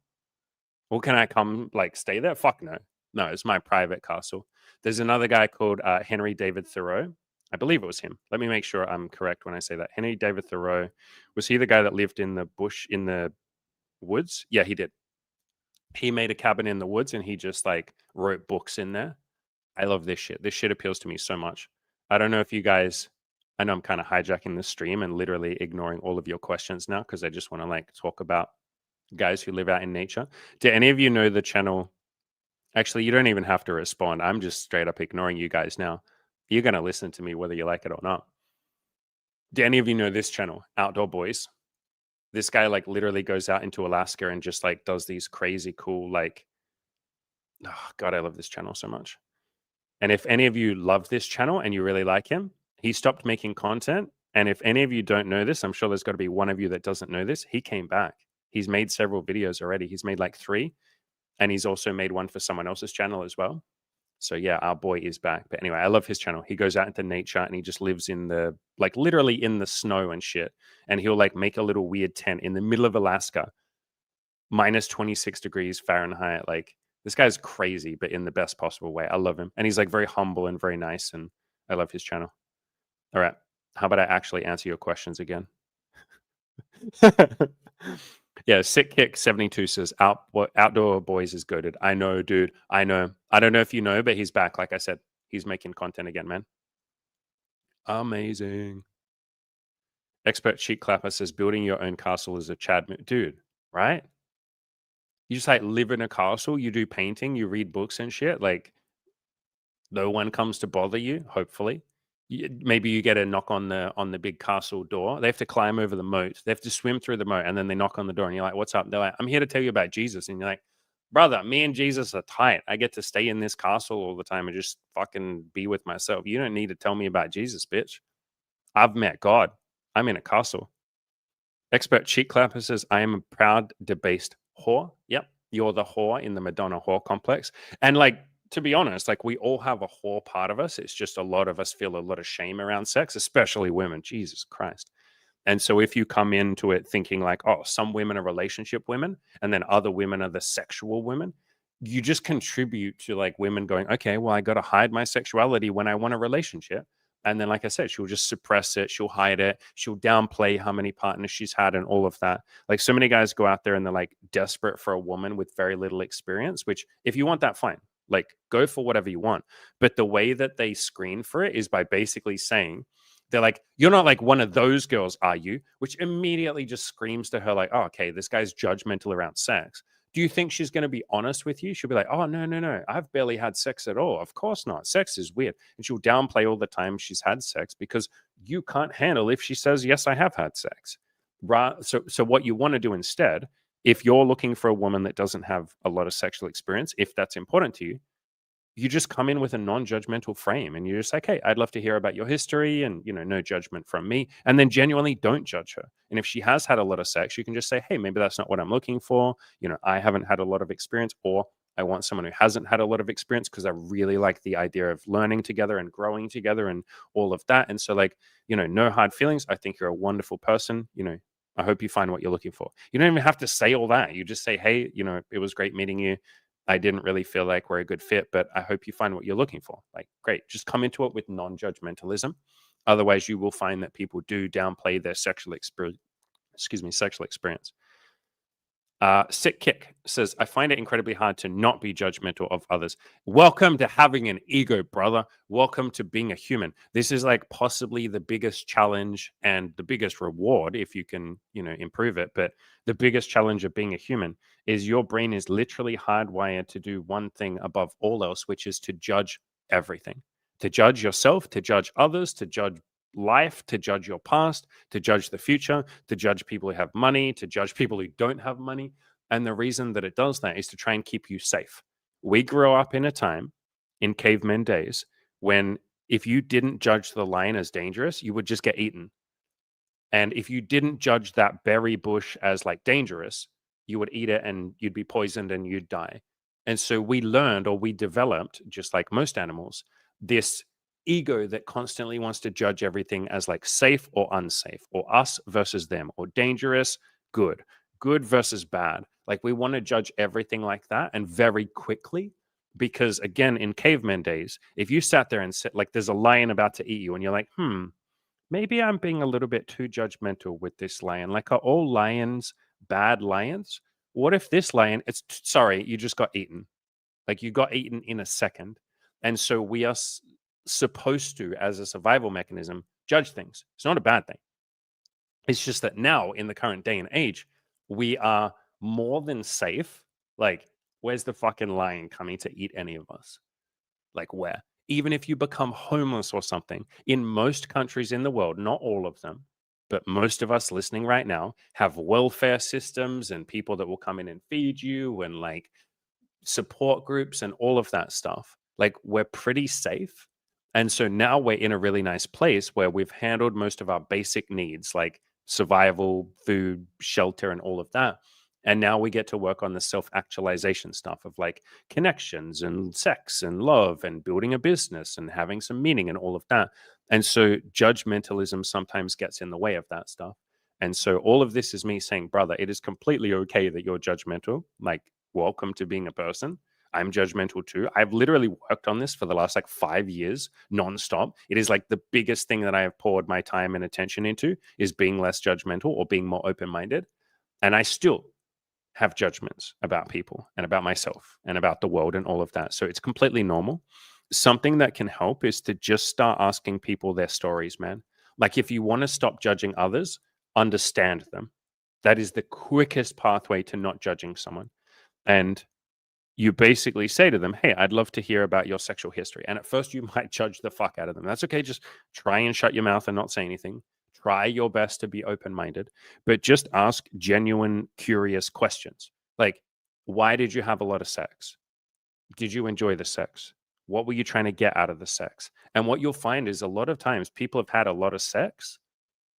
S1: Well, can I come like stay there? Fuck no. No, it's my private castle. There's another guy called Henry David Thoreau. I believe it was him. Let me make sure I'm correct when I say that. Henry David Thoreau, was he the guy that lived in the bush in the woods? Yeah, he did. He made a cabin in the woods and he just like wrote books in there. I love this shit. This shit appeals to me so much. I don't know if you guys I know I'm kind of hijacking the stream and literally ignoring all of your questions now because I just want to like talk about guys who live out in nature. Do any of you know the channel? Actually, you don't even have to respond. I'm just straight up ignoring you guys now. You're going to listen to me whether you like it or not. Do any of you know this channel, Outdoor Boys? This guy like literally goes out into Alaska and just like does these crazy cool like, oh God, I love this channel so much. And if any of you love this channel and you really like him, he stopped making content. And if any of you don't know this, I'm sure there's got to be one of you that doesn't know this. He came back. He's made several videos already. He's made like 3, and he's also made one for someone else's channel as well. So yeah, our boy is back. But anyway, I love his channel. He goes out into nature and he just lives in the like literally in the snow and shit. And he'll like make a little weird tent in the middle of Alaska, minus 26 degrees Fahrenheit. Like this guy's crazy, but in the best possible way. I love him. And he's like very humble and very nice. And I love his channel. All right. How about I actually answer your questions again? Yeah, Sick Kick 72 says Outdoor Boys is goated. I know, dude. I know. I don't know if you know, but he's back. Like I said, he's making content again, man. Amazing. Expert Cheek Clapper says building your own castle is a Chad dude, right? You just like live in a castle, you do painting, you read books and shit. Like no one comes to bother you, hopefully. Maybe you get a knock on the big castle door. They have to climb over the moat. They have to swim through the moat, and then they knock on the door, and you're like, "What's up?" They're like, "I'm here to tell you about Jesus." And you're like, "Brother, me and Jesus are tight. I get to stay in this castle all the time and just fucking be with myself. You don't need to tell me about Jesus, bitch. I've met God. I'm in a castle." Expert Cheek Clapper says, "I am a proud debased whore." Yep, you're the whore in the Madonna whore complex. And like, to be honest, like we all have a whore part of us. It's just a lot of us feel a lot of shame around sex, especially women. Jesus Christ. And so if you come into it thinking like, oh, some women are relationship women and then other women are the sexual women, you just contribute to like women going, okay, well, I got to hide my sexuality when I want a relationship. And then, like I said, she'll just suppress it. She'll hide it. She'll downplay how many partners she's had and all of that. Like so many guys go out there and they're like desperate for a woman with very little experience, which if you want that, fine. Like go for whatever you want. But the way that they screen for it is by basically saying, they're like, you're not like one of those girls, are you? Which immediately just screams to her, like, oh, okay, this guy's judgmental around sex. Do you think she's going to be honest with you? She'll be like, oh, no, no, no. I've barely had sex at all. Of course not. Sex is weird. And she'll downplay all the time she's had sex because you can't handle if she says, yes, I have had sex. Right. So what you want to do instead, if you're looking for a woman that doesn't have a lot of sexual experience, if that's important to you, you just come in with a non-judgmental frame and you're just like, hey, I'd love to hear about your history and, you know, no judgment from me. And then genuinely don't judge her. And if she has had a lot of sex, you can just say, hey, maybe that's not what I'm looking for. You know, I haven't had a lot of experience, or I want someone who hasn't had a lot of experience because I really like the idea of learning together and growing together and all of that. And so like, you know, no hard feelings. I think you're a wonderful person. You know, I hope you find what you're looking for. You don't even have to say all that. You just say, hey, you know, it was great meeting you. I didn't really feel like we're a good fit, but I hope you find what you're looking for. Like, great. Just come into it with non-judgmentalism. Otherwise, you will find that people do downplay their sexual experience. Excuse me, sexual experience. Sick Kick says, I find it incredibly hard to not be judgmental of others. Welcome to having an ego, brother. Welcome to being a human. This is like possibly the biggest challenge and the biggest reward if you can, you know, improve it. But the biggest challenge of being a human is your brain is literally hardwired to do one thing above all else, which is to judge everything, to judge yourself, to judge others, to judge life, to judge your past, to judge the future, to judge people who have money, to judge people who don't have money. And the reason that it does that is to try and keep you safe. We grew up in a time in cavemen days when if you didn't judge the lion as dangerous, you would just get eaten. And if you didn't judge that berry bush as like dangerous, you would eat it and you'd be poisoned and you'd die. And so we learned, or we developed, just like most animals, this ego that constantly wants to judge everything as like safe or unsafe, or us versus them, or dangerous, good versus bad. Like we want to judge everything like that and very quickly. Because again, in caveman days, if you sat there and said, like, there's a lion about to eat you, and you're like, maybe I'm being a little bit too judgmental with this lion. Like, are all lions bad lions? What if this lion, sorry, you just got eaten. Like, you got eaten in a second. And so we are supposed to, as a survival mechanism, judge things. It's not a bad thing. It's just that now, in the current day and age, we are more than safe. Like, where's the fucking lion coming to eat any of us? Like, where? Even if you become homeless or something, in most countries in the world, not all of them, but most of us listening right now have welfare systems and people that will come in and feed you and like support groups and all of that stuff. Like, we're pretty safe. And so now we're in a really nice place where we've handled most of our basic needs, like survival, food, shelter, and all of that. And now we get to work on the self actualization stuff of like connections and sex and love and building a business and having some meaning and all of that. And so judgmentalism sometimes gets in the way of that stuff. And so all of this is me saying, brother, it is completely okay that you're judgmental. Like, welcome to being a person. I'm judgmental too. I've literally worked on this for the last like 5 years nonstop. It is like the biggest thing that I have poured my time and attention into is being less judgmental or being more open minded. And I still have judgments about people and about myself and about the world and all of that. So it's completely normal. Something that can help is to just start asking people their stories, man. Like, if you want to stop judging others, understand them. That is the quickest pathway to not judging someone. And you basically say to them, hey, I'd love to hear about your sexual history. And at first, you might judge the fuck out of them. That's okay. Just try and shut your mouth and not say anything. Try your best to be open minded, but just ask genuine, curious questions. Like, why did you have a lot of sex? Did you enjoy the sex? What were you trying to get out of the sex? And what you'll find is a lot of times people have had a lot of sex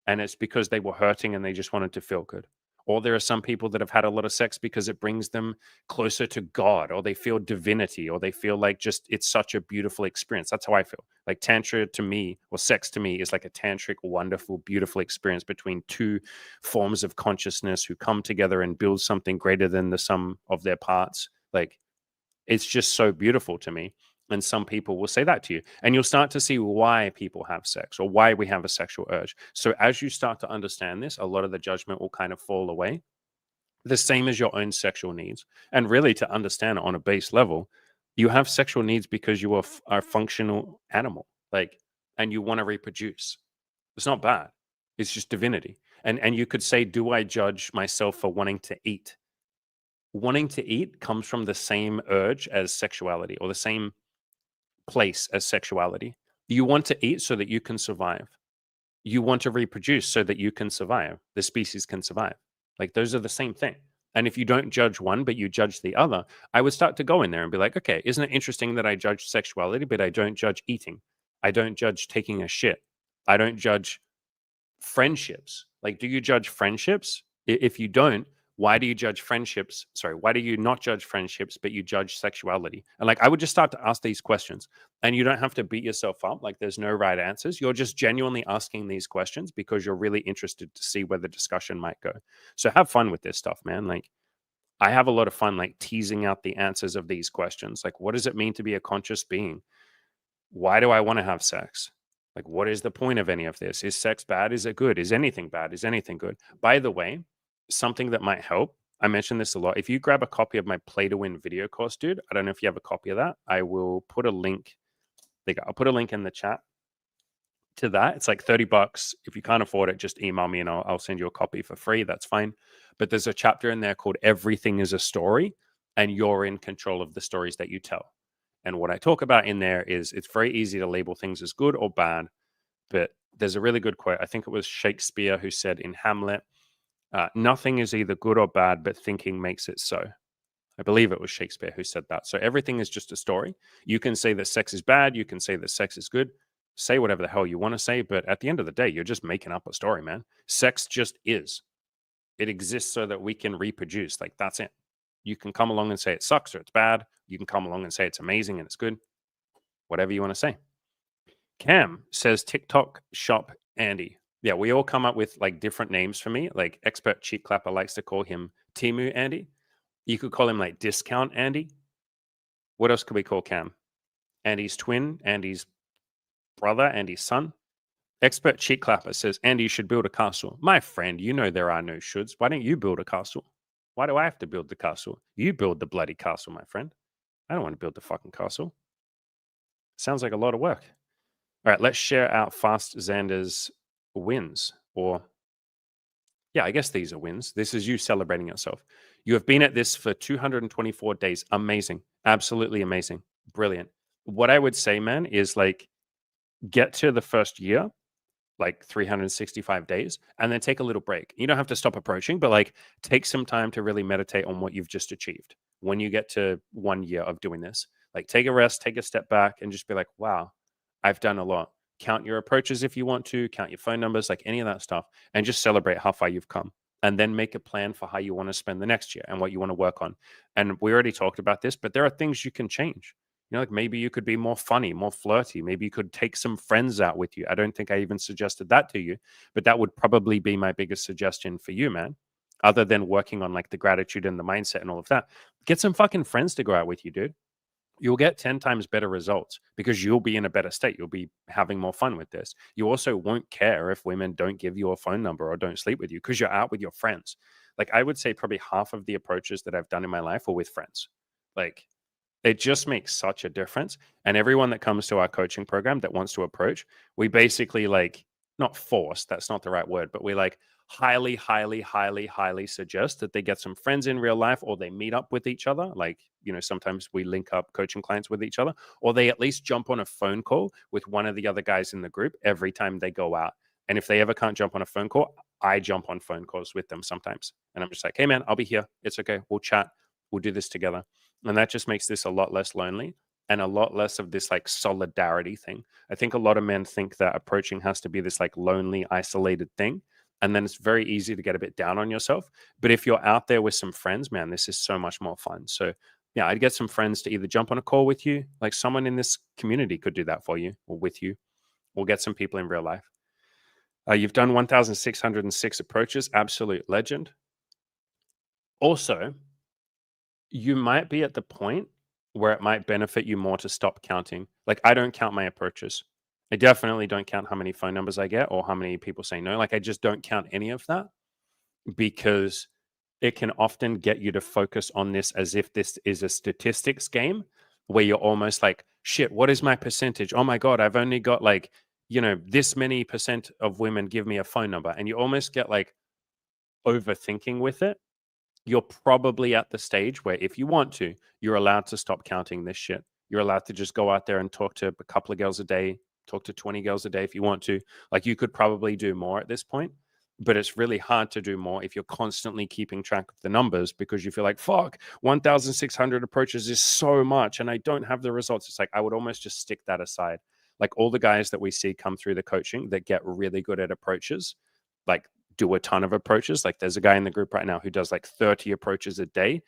S1: and it's because they were hurting and they just wanted to feel good. Or there are some people that have had a lot of sex because it brings them closer to God, or they feel divinity, or they feel like just it's such a beautiful experience. That's how I feel. Like, tantra to me, or sex to me, is like a tantric, wonderful, beautiful experience between two forms of consciousness who come together and build something greater than the sum of their parts. Like, it's just so beautiful to me. And some people will say that to you. And you'll start to see why people have sex or why we have a sexual urge. So as you start to understand this, a lot of the judgment will kind of fall away. The same as your own sexual needs. And really, to understand it on a base level, you have sexual needs because you are a functional animal. Like, and you want to reproduce. It's not bad. It's just divinity. And you could say, do I judge myself for wanting to eat? Wanting to eat comes from the same urge as sexuality, or the same place as sexuality. You want to eat so that you can survive. You want to reproduce so that you can survive. The species can survive. Like, those are the same thing. And if you don't judge one, but you judge the other, I would start to go in there and be like, okay, isn't it interesting that I judge sexuality, but I don't judge eating? I don't judge taking a shit. I don't judge friendships. Like, do you judge friendships? If you don't, why do you judge friendships? Sorry, why do you not judge friendships, but you judge sexuality? And like, I would just start to ask these questions, and you don't have to beat yourself up. Like, there's no right answers. You're just genuinely asking these questions because you're really interested to see where the discussion might go. So have fun with this stuff, man. Like, I have a lot of fun, like, teasing out the answers of these questions. Like, what does it mean to be a conscious being? Why do I want to have sex? Like, what is the point of any of this? Is sex bad? Is it good? Is anything bad? Is anything good? By the way, something that might help, I mention this a lot. If you grab a copy of my Play to Win video course, dude, I don't know if you have a copy of that. I will put a link. I'll put a link in the chat to that. It's like $30. If you can't afford it, just email me and I'll send you a copy for free. That's fine. But there's a chapter in there called Everything is a Story, and you're in control of the stories that you tell. And what I talk about in there is it's very easy to label things as good or bad. But there's a really good quote. I think it was Shakespeare who said in Hamlet, nothing is either good or bad, but thinking makes it so. I believe it was Shakespeare who said that. So everything is just a story. You can say that sex is bad. You can say that sex is good. Say whatever the hell you want to say. But at the end of the day, you're just making up a story, man. Sex just is. It exists so that we can reproduce. Like, that's it. You can come along and say it sucks or it's bad. You can come along and say it's amazing and it's good. Whatever you want to say. Cam says TikTok shop Andy. Yeah, we all come up with like different names for me. Like, expert cheek clapper likes to call him Timu Andy. You could call him like discount Andy. What else could we call Cam? Andy's twin, Andy's brother, Andy's son. Expert cheek clapper says Andy should build a castle. My friend, you know there are no shoulds. Why don't you build a castle? Why do I have to build the castle? You build the bloody castle, my friend. I don't want to build the fucking castle. Sounds like a lot of work. All right, let's share out Fast Xander's wins. Or, yeah, I guess these are wins. This is you celebrating yourself. You have been at this for 224 days. Amazing. Absolutely amazing. Brilliant. What I would say, man, is like get to the first year, like 365 days, and then take a little break. You don't have to stop approaching, but like take some time to really meditate on what you've just achieved. When you get to 1 year of doing this, like take a rest, take a step back, and just be like, wow, I've done a lot. Count your approaches if you want to, count your phone numbers, like any of that stuff, and just celebrate how far you've come. And then make a plan for how you want to spend the next year and what you want to work on. And we already talked about this, but there are things you can change. Like maybe you could be more funny, more flirty. Maybe you could take some friends out with you. I don't think I even suggested that to you, but that would probably be my biggest suggestion for you, man. Other than working on like the gratitude and the mindset and all of that, get some fucking friends to go out with you, dude. You'll get 10 times better results because you'll be in a better state. You'll be having more fun with this. You also won't care if women don't give you a phone number or don't sleep with you because you're out with your friends. Like I would say probably half of the approaches that I've done in my life were with friends. Like it just makes such a difference. And everyone that comes to our coaching program that wants to approach, we basically like not force, that's not the right word, but we like highly, highly, highly, highly suggest that they get some friends in real life or they meet up with each other. Like, sometimes we link up coaching clients with each other, or they at least jump on a phone call with one of the other guys in the group every time they go out. And if they ever can't jump on a phone call, I jump on phone calls with them sometimes. And I'm just like, hey man, I'll be here. It's okay. We'll chat. We'll do this together. And that just makes this a lot less lonely and a lot less of this like solidarity thing. I think a lot of men think that approaching has to be this like lonely, isolated thing. And then it's very easy to get a bit down on yourself. But if you're out there with some friends, man, this is so much more fun. So, yeah, I'd get some friends to either jump on a call with you, like someone in this community could do that for you or with you, or get some people in real life. You've done 1,606 approaches, absolute legend. Also, you might be at the point where it might benefit you more to stop counting. Like, I don't count my approaches. I definitely don't count how many phone numbers I get or how many people say no. Like, I just don't count any of that because it can often get you to focus on this as if this is a statistics game where you're almost like, shit, what is my percentage? Oh my God, I've only got like, this many percent of women give me a phone number. And you almost get like overthinking with it. You're probably at the stage where if you want to, you're allowed to stop counting this shit. You're allowed to just go out there and talk to a couple of girls a day, talk to 20 girls a day if you want to. Like you could probably do more at this point, but it's really hard to do more if you're constantly keeping track of the numbers because you feel like, fuck, 1,600 approaches is so much and I don't have the results. It's like, I would almost just stick that aside. Like all the guys that we see come through the coaching that get really good at approaches, like do a ton of approaches. Like there's a guy in the group right now who does like 30 approaches a day.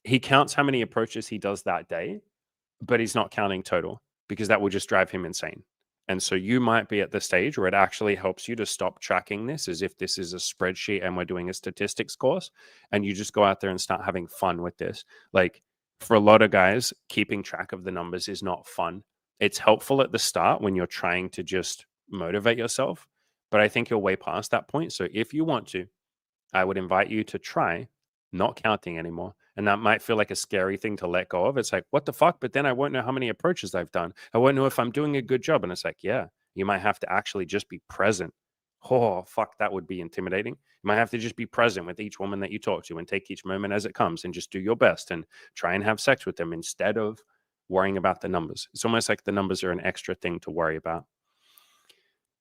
S1: He counts how many approaches he does that day, but he's not counting total because that will just drive him insane. And so you might be at the stage where it actually helps you to stop tracking this as if this is a spreadsheet and we're doing a statistics course. And you just go out there and start having fun with this. Like for a lot of guys, keeping track of the numbers is not fun. It's helpful at the start when you're trying to just motivate yourself. But I think you're way past that point. So if you want to, I would invite you to try not counting anymore. And that might feel like a scary thing to let go of. It's like, what the fuck? But then I won't know how many approaches I've done. I won't know if I'm doing a good job. And it's like, yeah, you might have to actually just be present. Oh, fuck, that would be intimidating. You might have to just be present with each woman that you talk to and take each moment as it comes and just do your best and try and have sex with them instead of worrying about the numbers. It's almost like the numbers are an extra thing to worry about.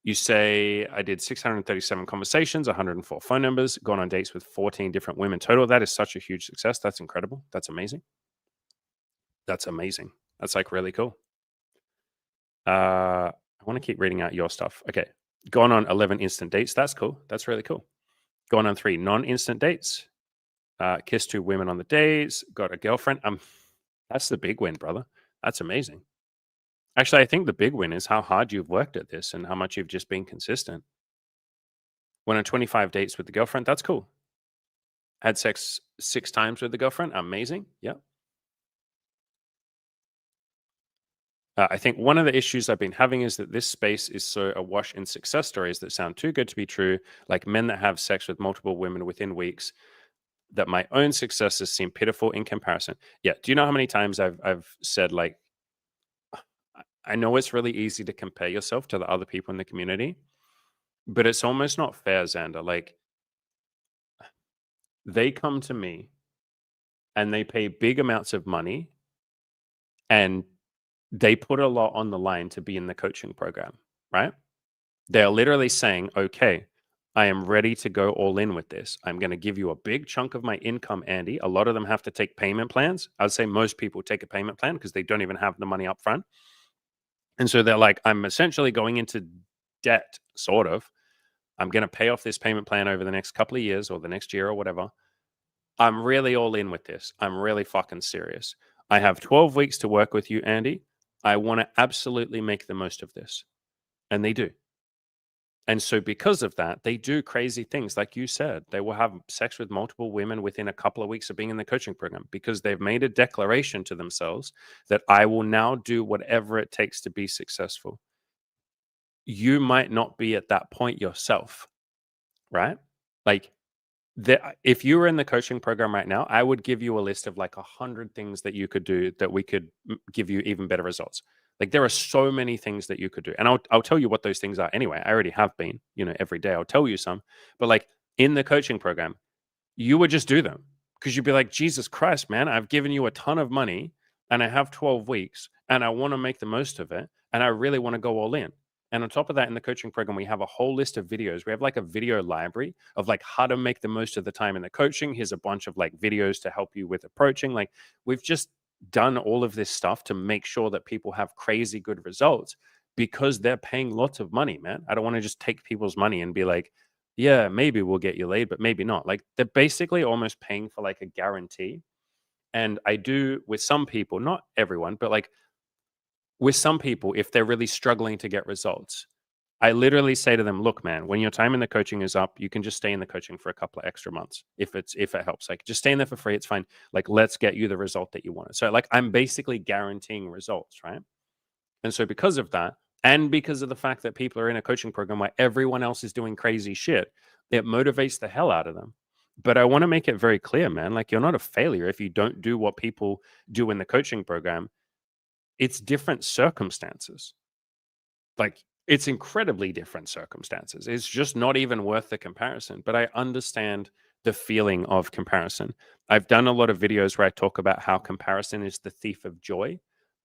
S1: You say, I did 637 conversations, 104 phone numbers, gone on dates with 14 different women total. That is such a huge success. That's incredible. That's amazing. That's amazing. That's like really cool. I want to keep reading out your stuff. Okay. Gone on 11 instant dates. That's cool. That's really cool. Gone on 3 non-instant dates. Kissed 2 women on the dates. Got a girlfriend. That's the big win, brother. That's amazing. Actually, I think the big win is how hard you've worked at this and how much you've just been consistent. Went on 25 dates with the girlfriend. That's cool. Had sex 6 times with the girlfriend. Amazing. Yeah. I think one of the issues I've been having is that this space is so awash in success stories that sound too good to be true, like men that have sex with multiple women within weeks, that my own successes seem pitiful in comparison. Yeah. Do you know how many times I've said like I know it's really easy to compare yourself to the other people in the community, but it's almost not fair, Xander. Like, they come to me and they pay big amounts of money and they put a lot on the line to be in the coaching program, right? They're literally saying, okay, I am ready to go all in with this. I'm going to give you a big chunk of my income, Andy. A lot of them have to take payment plans. I'd say most people take a payment plan because they don't even have the money up front. And so they're like, I'm essentially going into debt, sort of. I'm going to pay off this payment plan over the next couple of years or the next year or whatever. I'm really all in with this. I'm really fucking serious. I have 12 weeks to work with you, Andy. I want to absolutely make the most of this. And they do. And so, because of that, they do crazy things. Like you said, they will have sex with multiple women within a couple of weeks of being in the coaching program because they've made a declaration to themselves that I will now do whatever it takes to be successful. You might not be at that point yourself, right? Like, if you were in the coaching program right now, I would give you a list of like 100 things that you could do that we could give you even better results. Like, there are so many things that you could do, and I'll tell you what those things are anyway. I already have been, every day I'll tell you some. But like, in the coaching program, you would just do them because you'd be like, Jesus Christ, man, I've given you a ton of money and I have 12 weeks and I want to make the most of it and I really want to go all in. And on top of that, in the coaching program, we have a whole list of videos. We have like a video library of like how to make the most of the time in the coaching. Here's a bunch of like videos to help you with approaching. Like, we've just done all of this stuff to make sure that people have crazy good results because they're paying lots of money, man. I don't want to just take people's money and be like, yeah, maybe we'll get you laid, but maybe not. Like, they're basically almost paying for like a guarantee. And I do with some people, not everyone, but like with some people, if they're really struggling to get results, I literally say to them, look, man, when your time in the coaching is up, you can just stay in the coaching for a couple of extra months if it helps. Like, just stay in there for free. It's fine. Like, let's get you the result that you want. So like, I'm basically guaranteeing results, right? And so because of that, and because of the fact that people are in a coaching program where everyone else is doing crazy shit, it motivates the hell out of them. But I want to make it very clear, man, like, you're not a failure if you don't do what people do in the coaching program. It's different circumstances. Like, it's incredibly different circumstances. It's just not even worth the comparison. But I understand the feeling of comparison. I've done a lot of videos where I talk about how comparison is the thief of joy.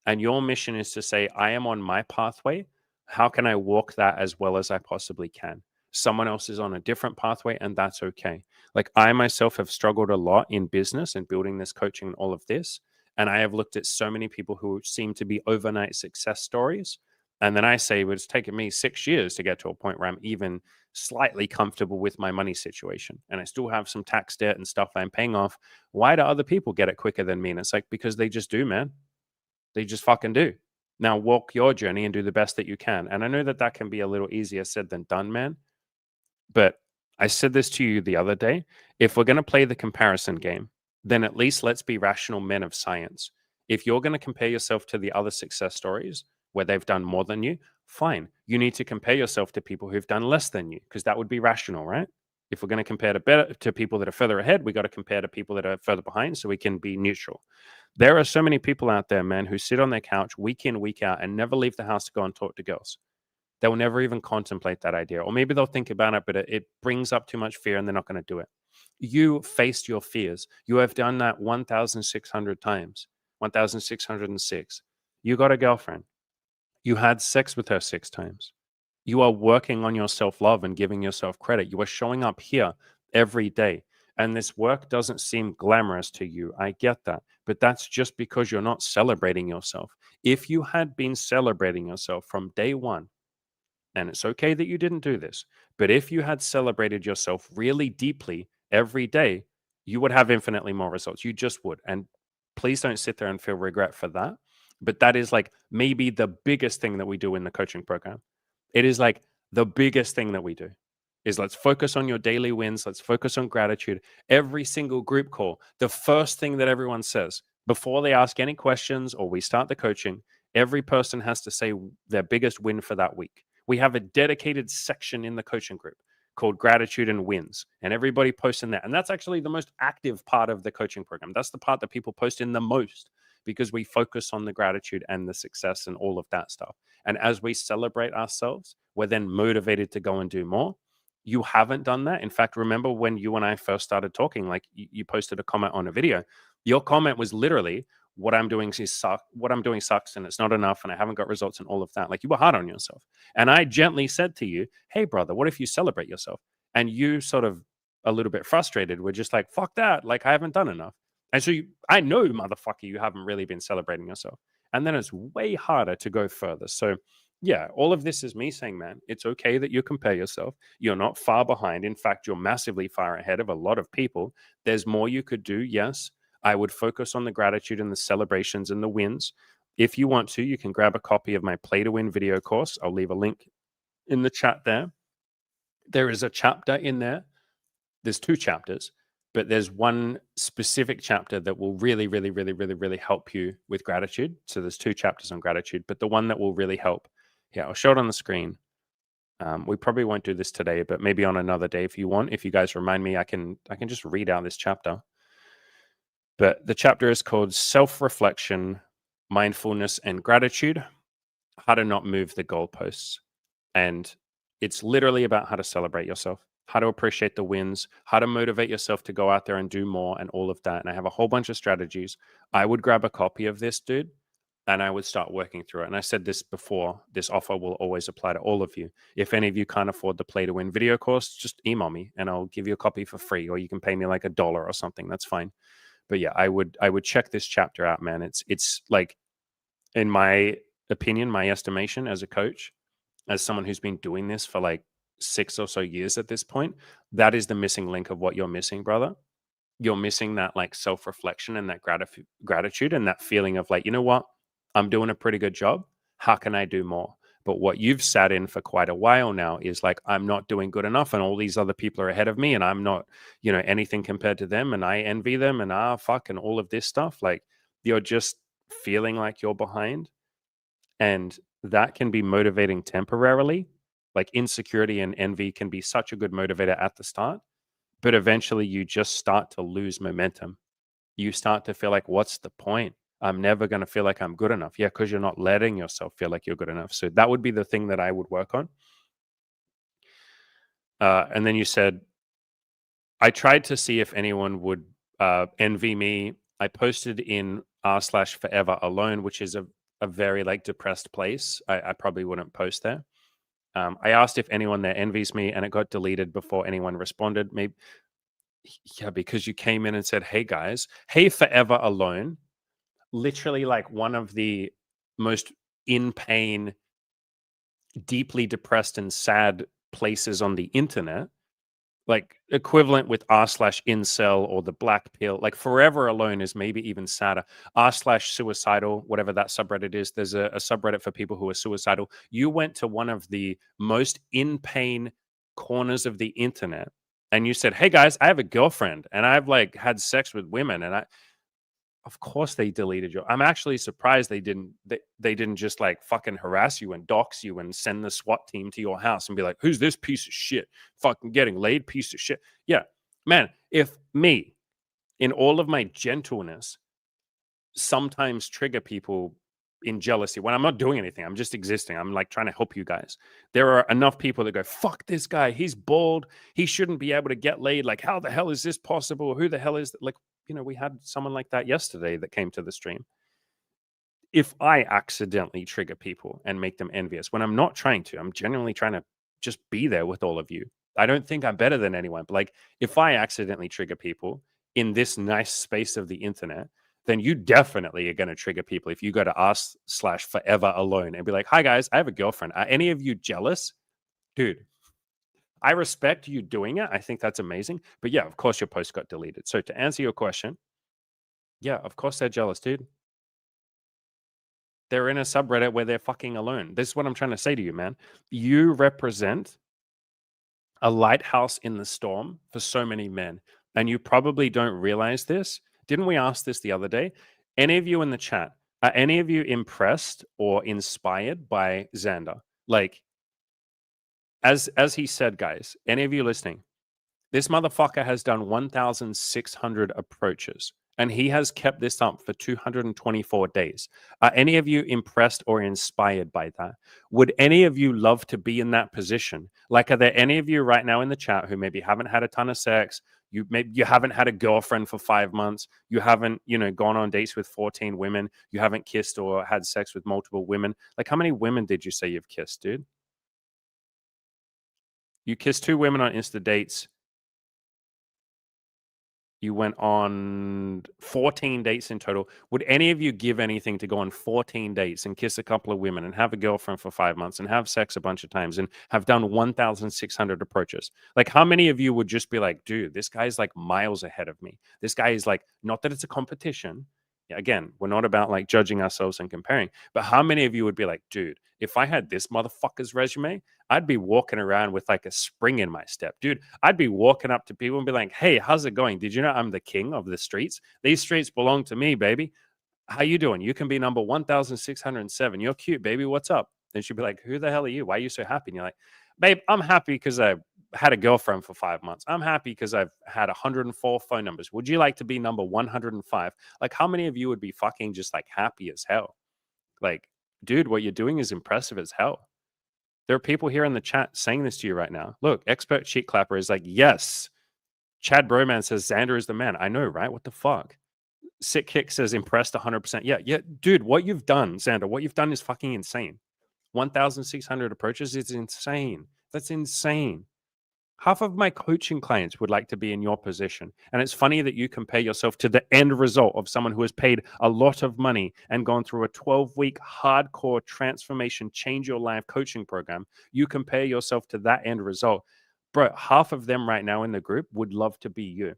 S1: And your mission is to say, I am on my pathway. How can I walk that as well as I possibly can? Someone else is on a different pathway, and that's okay. Like, I myself have struggled a lot in business and building this coaching and all of this. And I have looked at so many people who seem to be overnight success stories. And then I say, well, it's taken me 6 years to get to a point where I'm even slightly comfortable with my money situation. And I still have some tax debt and stuff I'm paying off. Why do other people get it quicker than me? And it's like, because they just do, man. They just fucking do. Now walk your journey and do the best that you can. And I know that that can be a little easier said than done, man. But I said this to you the other day. If we're going to play the comparison game, then at least let's be rational men of science. If you're going to compare yourself to the other success stories where they've done more than you, fine. You need to compare yourself to people who've done less than you because that would be rational, right? If we're going to compare to people that are further ahead, we got to compare to people that are further behind so we can be neutral. There are so many people out there, man, who sit on their couch week in, week out and never leave the house to go and talk to girls. They'll never even contemplate that idea. Or maybe they'll think about it, but it brings up too much fear and they're not going to do it. You faced your fears. You have done that 1,600 times, 1,606. You got a girlfriend. You had sex with her 6 times. You are working on your self love and giving yourself credit. You are showing up here every day. And this work doesn't seem glamorous to you. I get that. But that's just because you're not celebrating yourself. If you had been celebrating yourself from day one, and it's okay that you didn't do this, but if you had celebrated yourself really deeply every day, you would have infinitely more results. You just would. And please don't sit there and feel regret for that. But that is like maybe the biggest thing that we do in the coaching program. It is like the biggest thing that we do is let's focus on your daily wins. Let's focus on gratitude. Every single group call, the first thing that everyone says before they ask any questions or we start the coaching, every person has to say their biggest win for that week. We have a dedicated section in the coaching group called gratitude and wins, and everybody posts in there. And that's actually the most active part of the coaching program. That's the part that people post in the most because we focus on the gratitude and the success and all of that stuff. And as we celebrate ourselves, we're then motivated to go and do more. You haven't done that. In fact, remember when you and I first started talking, like you posted a comment on a video. Your comment was literally, what I'm doing what I'm doing sucks and it's not enough and I haven't got results and all of that. Like you were hard on yourself. And I gently said to you, hey brother, what if you celebrate yourself? And you sort of a little bit frustrated were just like, fuck that. Like I haven't done enough. And so I know, motherfucker, you haven't really been celebrating yourself. And then it's way harder to go further. So yeah, all of this is me saying, man, it's okay that you compare yourself. You're not far behind. In fact, you're massively far ahead of a lot of people. There's more you could do. Yes, I would focus on the gratitude and the celebrations and the wins. If you want to, you can grab a copy of my Play to Win video course. I'll leave a link in the chat there. There is a chapter in there. There's 2 chapters, but there's one specific chapter that will really, really, really, really, really help you with gratitude. So there's 2 chapters on gratitude, but the one that will really help. Yeah, I'll show it on the screen. We probably won't do this today, but maybe on another day if you want. If you guys remind me, I can just read out this chapter. But the chapter is called Self-Reflection, Mindfulness, and Gratitude, How to Not Move the Goalposts. And it's literally about how to celebrate yourself, how to appreciate the wins, how to motivate yourself to go out there and do more and all of that. And I have a whole bunch of strategies. I would grab a copy of this, dude, and I would start working through it. And I said this before, this offer will always apply to all of you. If any of you can't afford the Play to Win video course, just email me and I'll give you a copy for free, or you can pay me like $1 or something. That's fine. But yeah, I would check this chapter out, man. It's like, in my opinion, my estimation as a coach, as someone who's been doing this for like 6 or so years at this point, that is the missing link of what you're missing, brother. You're missing that like self-reflection and that gratitude and that feeling of like, you know what? I'm doing a pretty good job. How can I do more? But what you've sat in for quite a while now is like, I'm not doing good enough and all these other people are ahead of me and I'm not, anything compared to them and I envy them and fuck and all of this stuff. Like you're just feeling like you're behind, and that can be motivating temporarily. Like insecurity and envy can be such a good motivator at the start, but eventually you just start to lose momentum. You start to feel like, what's the point? I'm never going to feel like I'm good enough. Yeah, because you're not letting yourself feel like you're good enough. So that would be the thing that I would work on. And then you said, I tried to see if anyone would envy me. I posted in r/forever alone, which is a very like depressed place. I probably wouldn't post there. I asked if anyone there envies me and it got deleted before anyone responded. Maybe, yeah, because you came in and said, hey guys, hey forever alone. Literally like one of the most in pain, deeply depressed and sad places on the internet, like equivalent with r/incel or the black pill. Like forever alone is maybe even sadder. r/suicidal, whatever that subreddit is. There's a subreddit for people who are suicidal. You went to one of the most in pain corners of the internet and you said, hey guys, I have a girlfriend and I've like had sex with women, and of course they deleted you. I'm actually surprised they didn't just like fucking harass you and dox you and send the SWAT team to your house and be like, who's this piece of shit? Fucking getting laid piece of shit. Yeah. Man, if me, in all of my gentleness, sometimes trigger people in jealousy when I'm not doing anything, I'm just existing, I'm like trying to help you guys. There are enough people that go, fuck this guy, he's bald, he shouldn't be able to get laid. Like, how the hell is this possible? Who the hell is like, we had someone like that yesterday that came to the stream. If I accidentally trigger people and make them envious when I'm not trying to, I'm genuinely trying to just be there with all of you. I don't think I'm better than anyone, but like if I accidentally trigger people in this nice space of the internet, then you definitely are going to trigger people if you go to us/forever alone and be like, hi guys, I have a girlfriend. Are any of you jealous? Dude, I respect you doing it. I think that's amazing. But yeah, of course your post got deleted. So to answer your question, yeah, of course they're jealous, dude. They're in a subreddit where they're fucking alone. This is what I'm trying to say to you, man. You represent a lighthouse in the storm for so many men, and you probably don't realize this. Didn't we ask this the other day? Any of you in the chat, are any of you impressed or inspired by Xander? Like, as he said, guys, any of you listening, this motherfucker has done 1,600 approaches And he has kept this up for 224 days. Are any of you impressed or inspired by that? Would any of you love to be in that position? Like, are there any of you right now in the chat who maybe haven't had a ton of sex? You haven't had a girlfriend for 5 months. You haven't, gone on dates with 14 women. You haven't kissed or had sex with multiple women. Like, how many women did you say you've kissed, dude? You kissed 2 women on Insta dates. You went on 14 dates in total. Would any of you give anything to go on 14 dates and kiss a couple of women and have a girlfriend for 5 months and have sex a bunch of times and have done 1,600 approaches? Like, how many of you would just be like, dude, this guy's like miles ahead of me? This guy is like, not that it's a competition. Yeah, again, we're not about like judging ourselves and comparing, but how many of you would be like, dude, if I had this motherfucker's resume, I'd be walking around with like a spring in my step, dude. I'd be walking up to people and be like, "Hey, how's it going? Did you know I'm the king of the streets? These streets belong to me, baby. How you doing? You can be number 1,607. You're cute, baby. What's up?" Then she'd be like, "Who the hell are you? Why are you so happy?" And you're like, "Babe, I'm happy because I had a girlfriend for 5 months. I'm happy because I've had 104 phone numbers. Would you like to be number 105?" Like, how many of you would be fucking just like happy as hell? Like, dude, what you're doing is impressive as hell. There are people here in the chat saying this to you right now. Look, expert cheek clapper is like, yes. Chad Broman says Xander is the man. I know, right? What the fuck? Sick Kick says impressed 100%. Yeah, yeah, dude, what you've done, Xander, what you've done is fucking insane. 1,600 approaches is insane. That's insane. Half of my coaching clients would like to be in your position. And it's funny that you compare yourself to the end result of someone who has paid a lot of money and gone through a 12-week hardcore transformation, change your life coaching program. You compare yourself to that end result. Bro, half of them right now in the group would love to be you.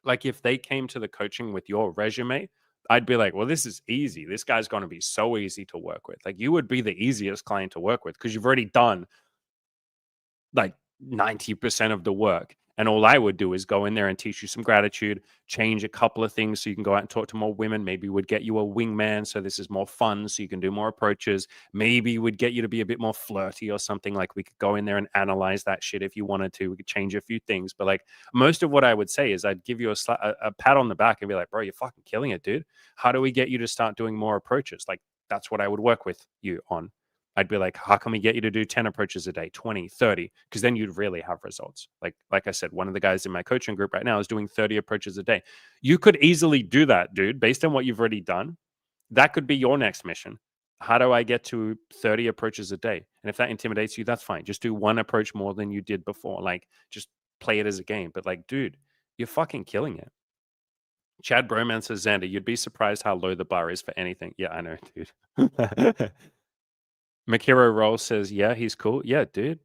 S1: Like, if they came to the coaching with your resume, I'd be like, well, this is easy. This guy's going to be so easy to work with. Like, you would be the easiest client to work with because you've already done like 90% of the work. And all I would do is go in there and teach you some gratitude, change a couple of things so you can go out and talk to more women. Maybe would get you a wingman so this is more fun so you can do more approaches. Maybe would get you to be a bit more flirty or something. Like, we could go in there and analyze that shit if you wanted to. We could change a few things. But like, most of what I would say is I'd give you a pat on the back and be like, bro, you're fucking killing it, dude. How do we get you to start doing more approaches? Like, that's what I would work with you on. I'd be like, how can we get you to do 10 approaches a day, 20, 30? Because then you'd really have results. Like I said, one of the guys in my coaching group right now is doing 30 approaches a day. You could easily do that, dude, based on what you've already done. That could be your next mission. How do I get to 30 approaches a day? And if that intimidates you, that's fine. Just do one approach more than you did before. Like, just play it as a game. But like, dude, you're fucking killing it. Chad Broman says, Xander, you'd be surprised how low the bar is for anything. Yeah, I know, dude. Makiro Roll says, yeah, he's cool. Yeah, dude.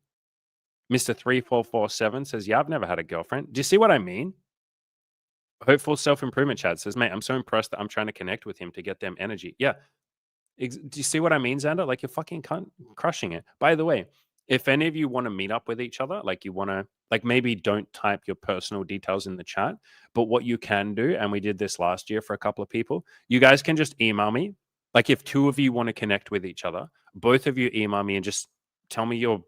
S1: Mr. 3447 says, yeah, I've never had a girlfriend. Do you see what I mean? Hopeful self-improvement chat says, mate, I'm so impressed that I'm trying to connect with him to get them energy. Yeah. Do you see what I mean, Xander? Like, you're fucking crushing it. By the way, if any of you want to meet up with each other, like you want to, like, maybe don't type your personal details in the chat, but what you can do, and we did this last year for a couple of people, you guys can just email me. Like, if two of you want to connect with each other, both of you email me and just tell me your,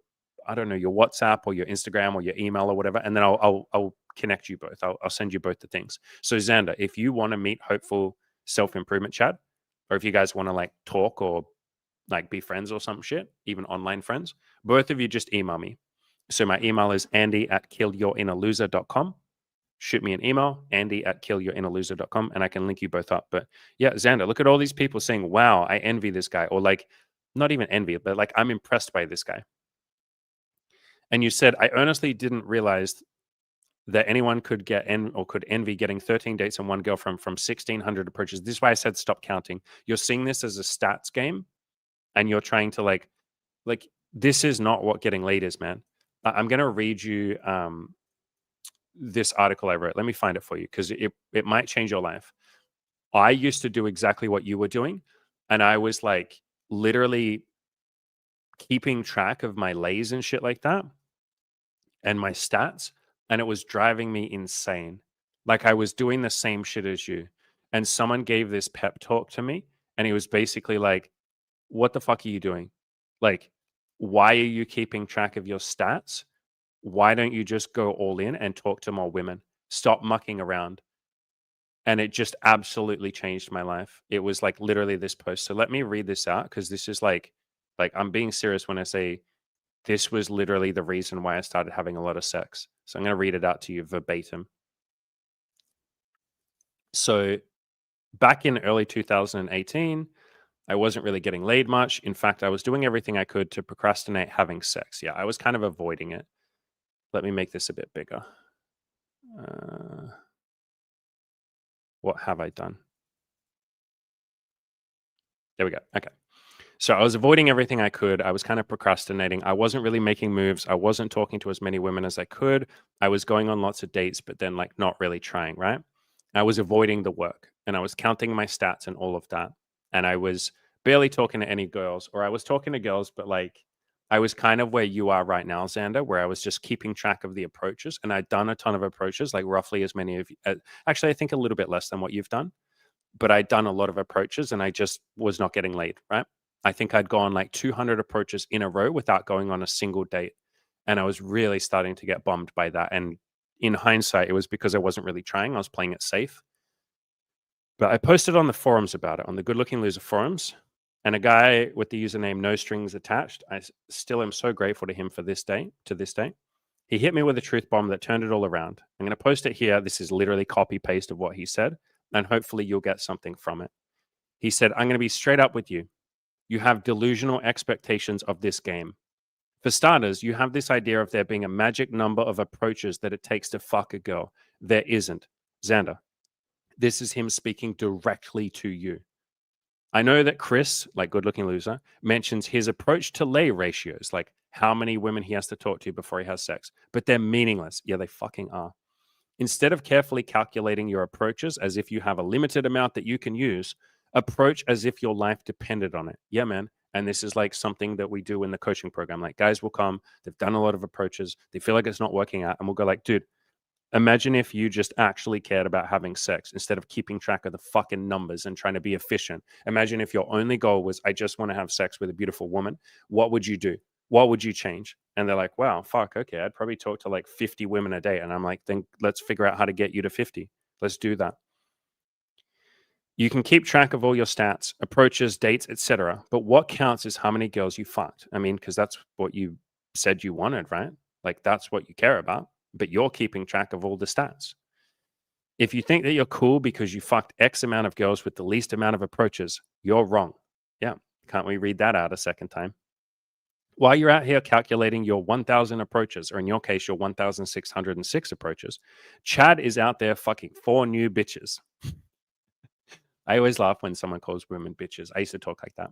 S1: I don't know, your WhatsApp or your Instagram or your email or whatever, and then I'll connect you both. I'll send you both the things. So Xander, if you want to meet Hopeful Self Improvement Chat, or if you guys want to like talk or like be friends or some shit, even online friends, both of you just email me. So my email is andy@killyourinnerloser.com. Shoot me an email, andy@killyourinnerloser.com, and I can link you both up. But yeah, Xander, look at all these people saying, wow, I envy this guy. Or like, not even envy, but like, I'm impressed by this guy. And you said, I honestly didn't realize that anyone could get or could envy getting 13 dates and one girlfriend from 1,600 approaches. This is why I said stop counting. You're seeing this as a stats game, and you're trying to like this is not what getting laid is, man. I'm gonna read you this article I wrote. Let me find it for you because it might change your life. I used to do exactly what you were doing, and I was like literally keeping track of my lays and shit like that and my stats, and it was driving me insane. Like, I was doing the same shit as you. And someone gave this pep talk to me, and he was basically like, what the fuck are you doing? Like, why are you keeping track of your stats? Why don't you just go all in and talk to more women? Stop mucking around. and it just absolutely changed my life. It was like literally this post. So let me read this out because this is like I'm being serious when I say this was literally the reason why I started having a lot of sex. So I'm going to read it out to you verbatim. So back in early 2018, I wasn't really getting laid much. In fact, I was doing everything I could to procrastinate having sex. Yeah, I was kind of avoiding it. Let me make this a bit bigger. Uh, what have I done? There we go. Okay. So I was avoiding everything I could. I was kind of procrastinating. I wasn't really making moves. I wasn't talking to as many women as I could. I was going on lots of dates, but then like not really trying, right? I was avoiding the work and I was counting my stats and all of that. And I was barely talking to any girls, or I was talking to girls, but like I was kind of where you are right now, Xander, where I was just keeping track of the approaches. And I'd done a ton of approaches, like roughly as many of you. Actually, I think a little bit less than what you've done, but I'd done a lot of approaches and I just was not getting laid, right? I think I'd gone like 200 approaches in a row without going on a single date. And I was really starting to get bummed by that. And in hindsight, it was because I wasn't really trying. I was playing it safe. But I posted on the forums about it, on the Good Looking Loser forums. And a guy with the username No Strings Attached, still am so grateful to him for this day, to this day. He hit me with a truth bomb that turned it all around. I'm going to post it here. This is literally copy paste of what he said. And hopefully you'll get something from it. He said, I'm going to be straight up with you. You have delusional expectations of this game. For starters, you have this idea of there being a magic number of approaches that it takes to fuck a girl. There isn't. Xander, this is him speaking directly to you. I know that Chris, like Good Looking Loser, mentions his approach to lay ratios, like how many women he has to talk to before he has sex, but they're meaningless. Yeah, they fucking are. Instead of carefully calculating your approaches as if you have a limited amount that you can use, approach as if your life depended on it. Yeah, man. And this is like something that we do in the coaching program. Like guys will come, they've done a lot of approaches, they feel like it's not working out, and we'll go like, dude, imagine if you just actually cared about having sex instead of keeping track of the fucking numbers and trying to be efficient. Imagine if your only goal was, I just want to have sex with a beautiful woman. What would you do? What would you change? And they're like, wow, fuck, okay, I'd probably talk to like 50 women a day. And I'm like, then let's figure out how to get you to 50. Let's do that. You can keep track of all your stats, approaches, dates, etc. But what counts is how many girls you fucked. I mean, because that's what you said you wanted, right? Like that's what you care about. But you're keeping track of all the stats. If you think that you're cool because you fucked X amount of girls with the least amount of approaches, you're wrong. Yeah. Can't we read that out a second time? While you're out here calculating your 1,000 approaches, or in your case, your 1,606 approaches, Chad is out there fucking 4 new bitches. I always laugh when someone calls women bitches. I used to talk like that.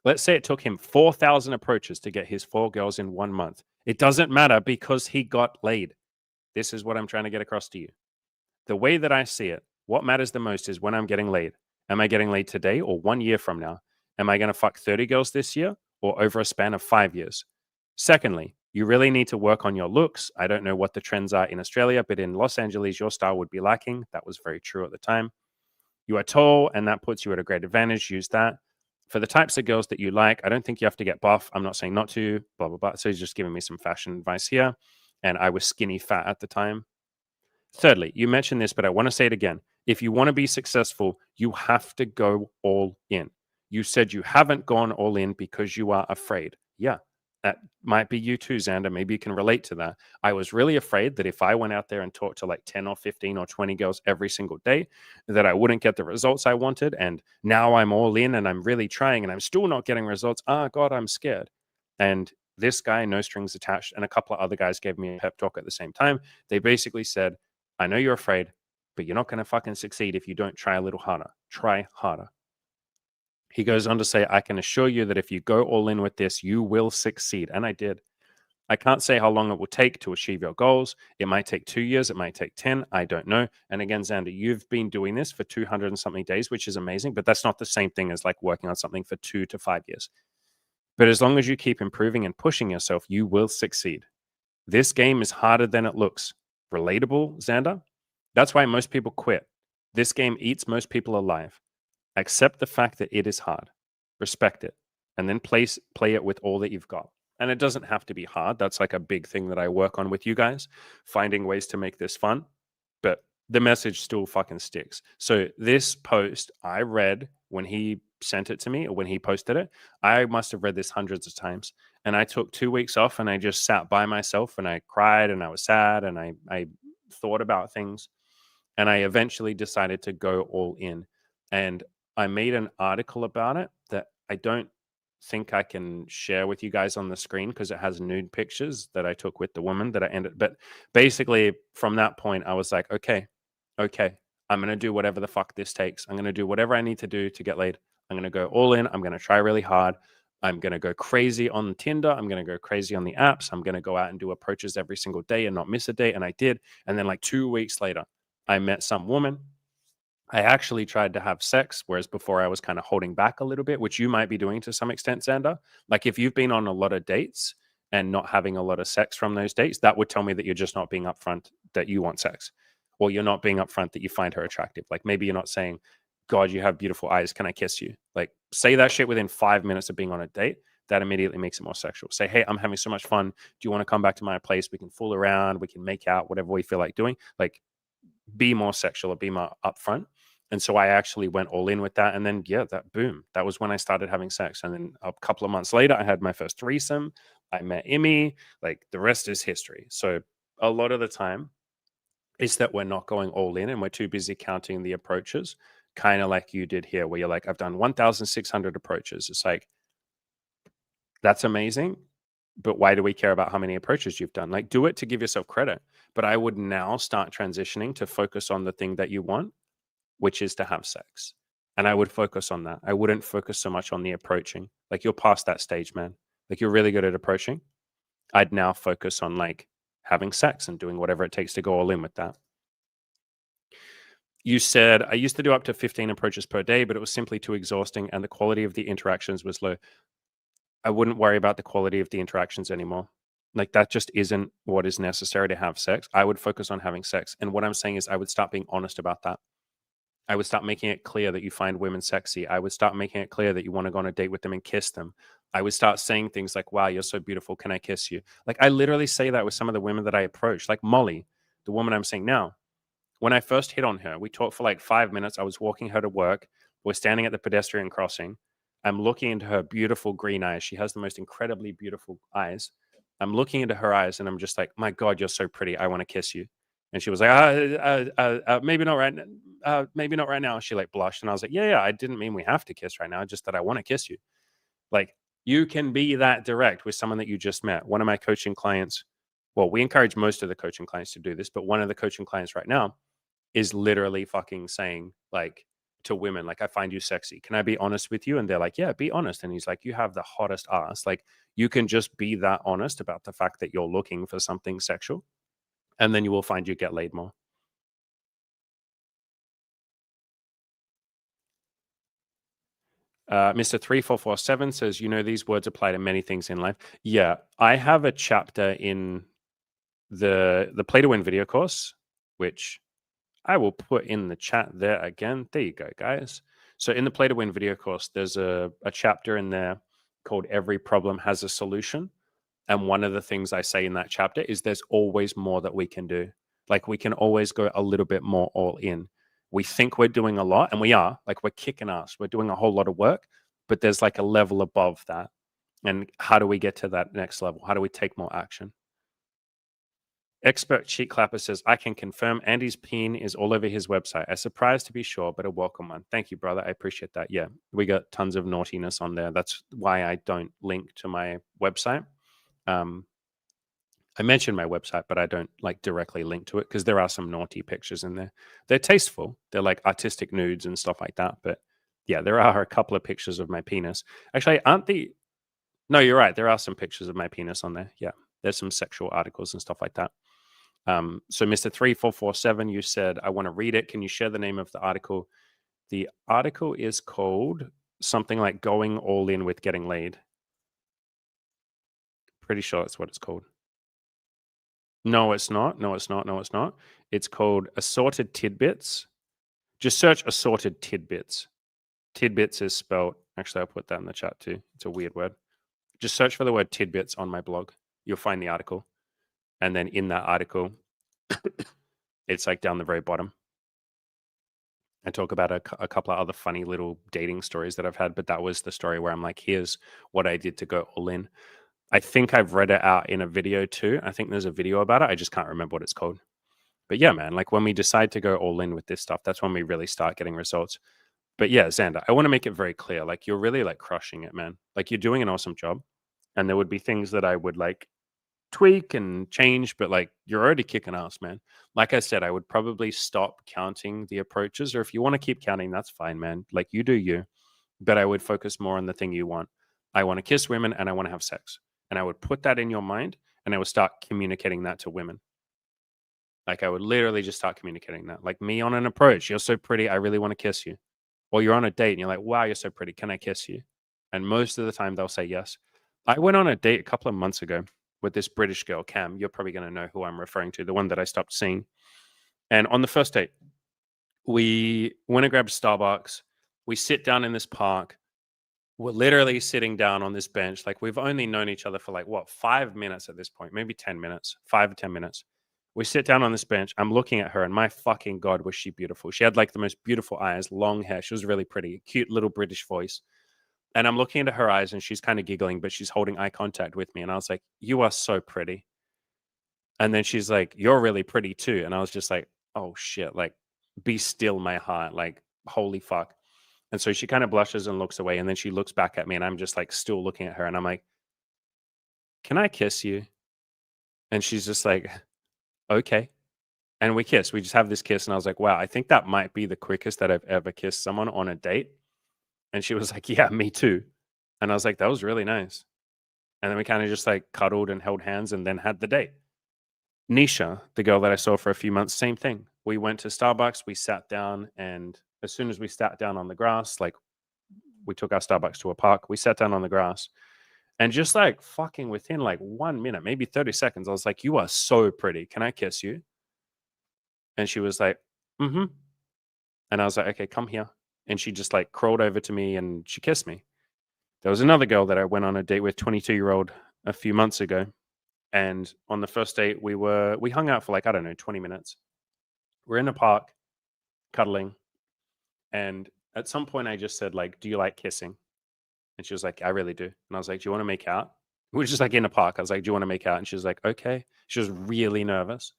S1: Let's say it took him 4,000 approaches to get his 4 girls in 1 month. It doesn't matter because he got laid. This is what I'm trying to get across to you. The way that I see it, what matters the most is when I'm getting laid. Am I getting laid today or 1 year from now? Am I going to fuck 30 girls this year or over a span of 5 years? Secondly, you really need to work on your looks. I don't know what the trends are in Australia, but in Los Angeles, your style would be lacking. That was very true at the time. You are tall, and that puts you at a great advantage. Use that. For the types of girls that you like, I don't think you have to get buff. I'm not saying not to, blah, blah, blah. So he's just giving me some fashion advice here. And I was skinny fat at the time. Thirdly, you mentioned this, but I want to say it again. If you want to be successful, you have to go all in. You said you haven't gone all in because you are afraid. Yeah, that might be you too, Xander. Maybe you can relate to that. I was really afraid that if I went out there and talked to like 10 or 15 or 20 girls every single day, that I wouldn't get the results I wanted. And now I'm all in and I'm really trying and I'm still not getting results. Ah, God, I'm scared. And this guy, No Strings Attached, and a couple of other guys gave me a pep talk at the same time. They basically said, I know you're afraid, but you're not going to fucking succeed if you don't try a little harder. Try harder. He goes on to say, I can assure you that if you go all in with this, you will succeed. And I did. I can't say how long it will take to achieve your goals. It might take 2 years. It might take 10. I don't know. And again, Xander, you've been doing this for 200 and something days, which is amazing, but that's not the same thing as like working on something for 2 to 5 years. But as long as you keep improving and pushing yourself, you will succeed. This game is harder than it looks. Relatable, Xander? That's why most people quit. This game eats most people alive. Accept the fact that it is hard. Respect it. And then play it with all that you've got. And it doesn't have to be hard. That's like a big thing that I work on with you guys, finding ways to make this fun. But the message still fucking sticks. So this post I read when he sent it to me or when he posted it. I must have read this hundreds of times. And I took 2 weeks off and I just sat by myself and I cried and I was sad and I thought about things. And I eventually decided to go all in. And I made an article about it that I don't think I can share with you guys on the screen because it has nude pictures that I took with the woman that I ended. But basically, from that point, I was like, okay, I'm going to do whatever the fuck this takes. I'm going to do whatever I need to do to get laid. I'm going to go all in. I'm going to try really hard. I'm going to go crazy on Tinder. I'm going to go crazy on the apps. I'm going to go out and do approaches every single day and not miss a day. And I did. And then, like 2 weeks later, I met some woman. I actually tried to have sex, whereas before I was kind of holding back a little bit, which you might be doing to some extent, Xander. Like if you've been on a lot of dates and not having a lot of sex from those dates, that would tell me that you're just not being upfront that you want sex, or you're not being upfront that you find her attractive. Like maybe you're not saying, God, you have beautiful eyes. Can I kiss you? Like say that shit within 5 minutes of being on a date. That immediately makes it more sexual. Say, hey, I'm having so much fun. Do you want to come back to my place? We can fool around. We can make out, whatever we feel like doing. Like be more sexual or be more upfront. And so I actually went all in with that. And then, yeah, that boom, that was when I started having sex. And then a couple of months later, I had my first threesome. I met Emmy. Like the rest is history. So a lot of the time, it's that we're not going all in and we're too busy counting the approaches, kind of like you did here, where you're like, I've done 1,600 approaches. It's like, that's amazing. But why do we care about how many approaches you've done? Like, do it to give yourself credit. But I would now start transitioning to focus on the thing that you want, which is to have sex. And I would focus on that. I wouldn't focus so much on the approaching. Like, you're past that stage, man. Like, you're really good at approaching. I'd now focus on like having sex and doing whatever it takes to go all in with that. You said, I used to do up to 15 approaches per day, but it was simply too exhausting and the quality of the interactions was low. I wouldn't worry about the quality of the interactions anymore. Like that just isn't what is necessary to have sex. I would focus on having sex. And what I'm saying is I would start being honest about that. I would start making it clear that you find women sexy. I would start making it clear that you want to go on a date with them and kiss them. I would start saying things like, wow, you're so beautiful. Can I kiss you? Like I literally say that with some of the women that I approach, like Molly, the woman I'm seeing now. When I first hit on her, we talked for like 5 minutes. I was walking her to work. We're standing at the pedestrian crossing. I'm looking into her beautiful green eyes. She has the most incredibly beautiful eyes. I'm looking into her eyes and I'm just like, my God, you're so pretty. I want to kiss you. And she was like, maybe not right. Maybe not right now. She like blushed. And I was like, yeah, I didn't mean we have to kiss right now. Just that I want to kiss you. Like you can be that direct with someone that you just met. One of my coaching clients, well, we encourage most of the coaching clients to do this, but one of the coaching clients right now is literally fucking saying like to women, like, I find you sexy. Can I be honest with you? And they're like, yeah, be honest. And he's like, you have the hottest ass. Like you can just be that honest about the fact that you're looking for something sexual. And then you will find you get laid more. Mr. 3447 says, you know, these words apply to many things in life. Yeah, I have a chapter in the Play to Win video course, which I will put in the chat there again. There you go, guys. So in the Play to Win video course, there's a chapter in there called Every Problem Has a Solution. And one of the things I say in that chapter is there's always more that we can do. Like we can always go a little bit more all in. We think we're doing a lot, and we are. Like we're kicking ass. We're doing a whole lot of work, but there's like a level above that. And how do we get to that next level? How do we take more action? Expert Cheek Clapper says, I can confirm Andy's pin is all over his website. A surprise to be sure, but a welcome one. Thank you, brother. I appreciate that. Yeah, we got tons of naughtiness on there. That's why I don't link to my website. I mentioned my website, but I don't like directly link to it because there are some naughty pictures in there. They're tasteful. They're like artistic nudes and stuff like that. But yeah, there are a couple of pictures of my penis. Actually, no, you're right. There are some pictures of my penis on there. Yeah, there's some sexual articles and stuff like that. So Mr. 3447, you said, I want to read it. Can you share the name of the article? The article is called something like Going All In with Getting Laid. Pretty sure that's what it's called. No, it's not. No, it's not. No, it's not. It's called Assorted Tidbits. Just search Assorted Tidbits. Tidbits is spelled, actually, I'll put that in the chat too. It's a weird word. Just search for the word tidbits on my blog. You'll find the article. And then in that article, it's like down the very bottom. I talk about a couple of other funny little dating stories that I've had, but that was the story where I'm like, here's what I did to go all in. I think I've read it out in a video too. I think there's a video about it. I just can't remember what it's called. But yeah, man, like when we decide to go all in with this stuff, that's when we really start getting results. But yeah, Xander, I want to make it very clear. Like you're really like crushing it, man. Like you're doing an awesome job. And there would be things that I would like tweak and change, but like you're already kicking ass, man. Like I said, I would probably stop counting the approaches, or if you want to keep counting, that's fine, man. Like you do you, but I would focus more on the thing you want. I want to kiss women and I want to have sex. And I would put that in your mind and I would start communicating that to women. Like I would literally just start communicating that. Like me on an approach, you're so pretty, I really want to kiss you. Or you're on a date and you're like, wow, you're so pretty. Can I kiss you? And most of the time they'll say yes. I went on a date a couple of months ago with this British girl, Cam. You're probably going to know who I'm referring to, the one that I stopped seeing. And on the first date, we went and grabbed Starbucks. We sit down in this park. We're literally sitting down on this bench. Like we've only known each other for like what, 5 minutes at this point, maybe 10 minutes, 5 or 10 minutes. We sit down on this bench. I'm looking at her, and my fucking God, was she beautiful. She had like the most beautiful eyes, long hair. She was really pretty, cute little British voice. And I'm looking into her eyes, and she's kind of giggling, but she's holding eye contact with me. And I was like, you are so pretty. And then she's like, you're really pretty too. And I was just like, oh shit, like, be still, my heart. Like, holy fuck. And so she kind of blushes and looks away. And then she looks back at me, and I'm just like, still looking at her. And I'm like, can I kiss you? And she's just like, okay. And we kiss. We just have this kiss. And I was like, wow, I think that might be the quickest that I've ever kissed someone on a date. And she was like, yeah, me too. And I was like, that was really nice. And then we kind of just like cuddled and held hands and then had the date. Nisha, the girl that I saw for a few months, same thing. We went to Starbucks, we sat down, and as soon as we sat down on the grass, like we took our Starbucks to a park, we sat down on the grass, and just like fucking within like 1 minute, maybe 30 seconds, I was like, you are so pretty. Can I kiss you? And she was like, mm-hmm. And I was like, okay, come here. And she just like crawled over to me and she kissed me. There was another girl that I went on a date with, 22-year-old, a few months ago. And on the first date, we hung out for like, I don't know, 20 minutes. We're in a park, cuddling. And at some point I just said, like, do you like kissing? And she was like, I really do. And I was like, do you want to make out? We were just like in a park. I was like, do you want to make out? And she was like, okay. She was really nervous.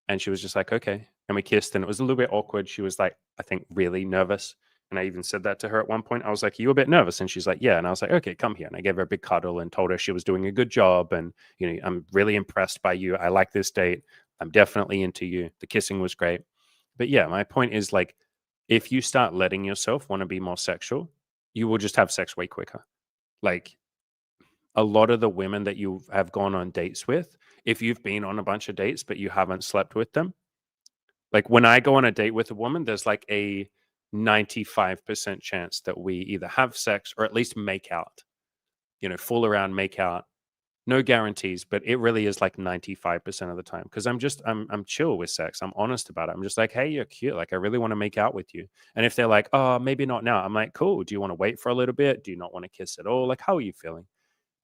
S1: And she was just like, okay. And we kissed, and it was a little bit awkward. She was like, I think, really nervous. And I even said that to her at one point. I was like, are you a bit nervous? And she's like, yeah. And I was like, okay, come here. And I gave her a big cuddle and told her she was doing a good job. And, you know, I'm really impressed by you. I like this date. I'm definitely into you. The kissing was great. But yeah, my point is like, if you start letting yourself want to be more sexual, you will just have sex way quicker. Like a lot of the women that you have gone on dates with, if you've been on a bunch of dates, but you haven't slept with them, like when I go on a date with a woman, there's like a 95% chance that we either have sex or at least make out, you know, fool around, make out. No guarantees, but it really is like 95% of the time. Cause I'm chill with sex. I'm honest about it. I'm just like, hey, you're cute. Like, I really want to make out with you. And if they're like, oh, maybe not now, I'm like, cool. Do you want to wait for a little bit? Do you not want to kiss at all? Like, how are you feeling?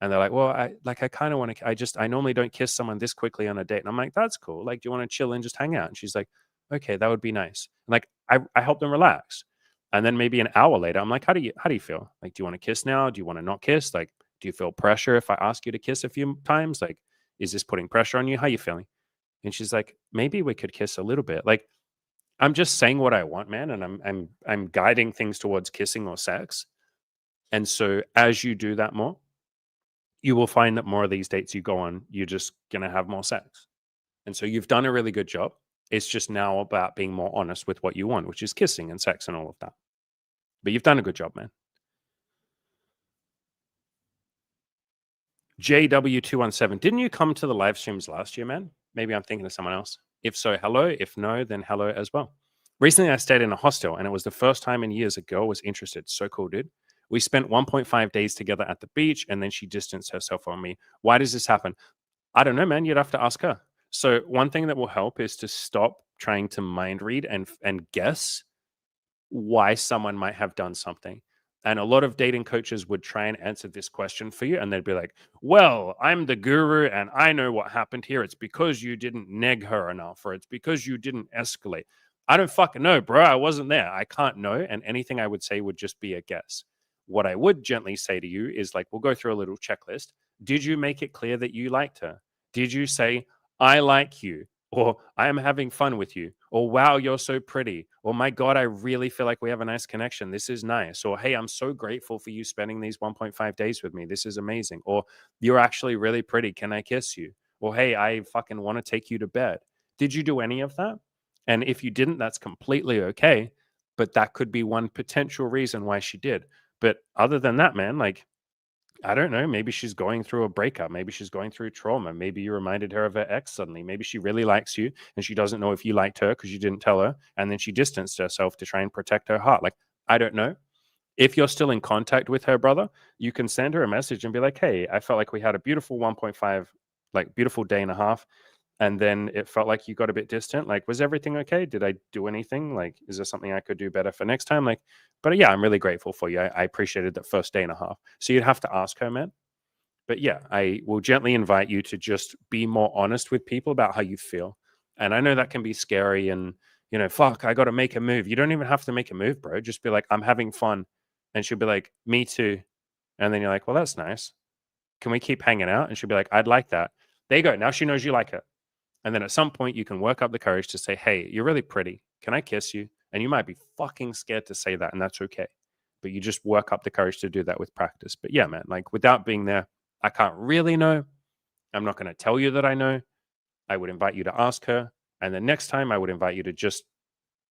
S1: And they're like, well, I kind of want to, I normally don't kiss someone this quickly on a date. And I'm like, that's cool. Like, do you want to chill and just hang out? And she's like, okay, that would be nice. And like, I help them relax. And then maybe an hour later, I'm like, how do you feel? Like, do you want to kiss now? Do you want to not kiss? Like, do you feel pressure if I ask you to kiss a few times? Like, is this putting pressure on you? How you feeling? And she's like, maybe we could kiss a little bit. Like, I'm just saying what I want, man. And I'm guiding things towards kissing or sex. And so as you do that more, you will find that more of these dates you go on, you're just going to have more sex. And so you've done a really good job. It's just now about being more honest with what you want, which is kissing and sex and all of that. But you've done a good job, man. JW217, didn't you come to the live streams last year, man? Maybe I'm thinking of someone else. If so, hello. If no, then hello as well. Recently, I stayed in a hostel, and it was the first time in years a girl was interested. So cool, dude. We spent 1.5 days together at the beach, and then she distanced herself from me. Why does this happen? I don't know, man. You'd have to ask her. So one thing that will help is to stop trying to mind read and guess why someone might have done something. And a lot of dating coaches would try and answer this question for you. And they'd be like, well, I'm the guru and I know what happened here. It's because you didn't neg her enough, or it's because you didn't escalate. I don't fucking know, bro. I wasn't there. I can't know. And anything I would say would just be a guess. What I would gently say to you is like, we'll go through a little checklist. Did you make it clear that you liked her? Did you say, I like you? Or I am having fun with you? Or wow, you're so pretty? Or my God, I really feel like we have a nice connection. This is nice. Or hey, I'm so grateful for you spending these 1.5 days with me. This is amazing. Or you're actually really pretty. Can I kiss you? Or hey, I fucking want to take you to bed. Did you do any of that? And if you didn't, that's completely okay. But that could be one potential reason why she did. But other than that, man, like, I don't know. Maybe she's going through a breakup. Maybe she's going through trauma. Maybe you reminded her of her ex suddenly. Maybe she really likes you and she doesn't know if you liked her because you didn't tell her. And then she distanced herself to try and protect her heart. Like, I don't know. If you're still in contact with her, brother, you can send her a message and be like, hey, I felt like we had a beautiful 1.5, like, beautiful day and a half. And then it felt like you got a bit distant. Like, was everything okay? Did I do anything? Like, is there something I could do better for next time? Like, but yeah, I'm really grateful for you. I appreciated that first day and a half. So you'd have to ask her, man. But yeah, I will gently invite you to just be more honest with people about how you feel. And I know that can be scary and, fuck, I got to make a move. You don't even have to make a move, bro. Just be like, I'm having fun. And she'll be like, me too. And then you're like, well, that's nice. Can we keep hanging out? And she'll be like, I'd like that. There you go. Now she knows you like her. And then at some point, you can work up the courage to say, hey, you're really pretty. Can I kiss you? And you might be fucking scared to say that, and that's okay. But you just work up the courage to do that with practice. But yeah, man, like without being there, I can't really know. I'm not going to tell you that I know. I would invite you to ask her. And then next time, I would invite you to just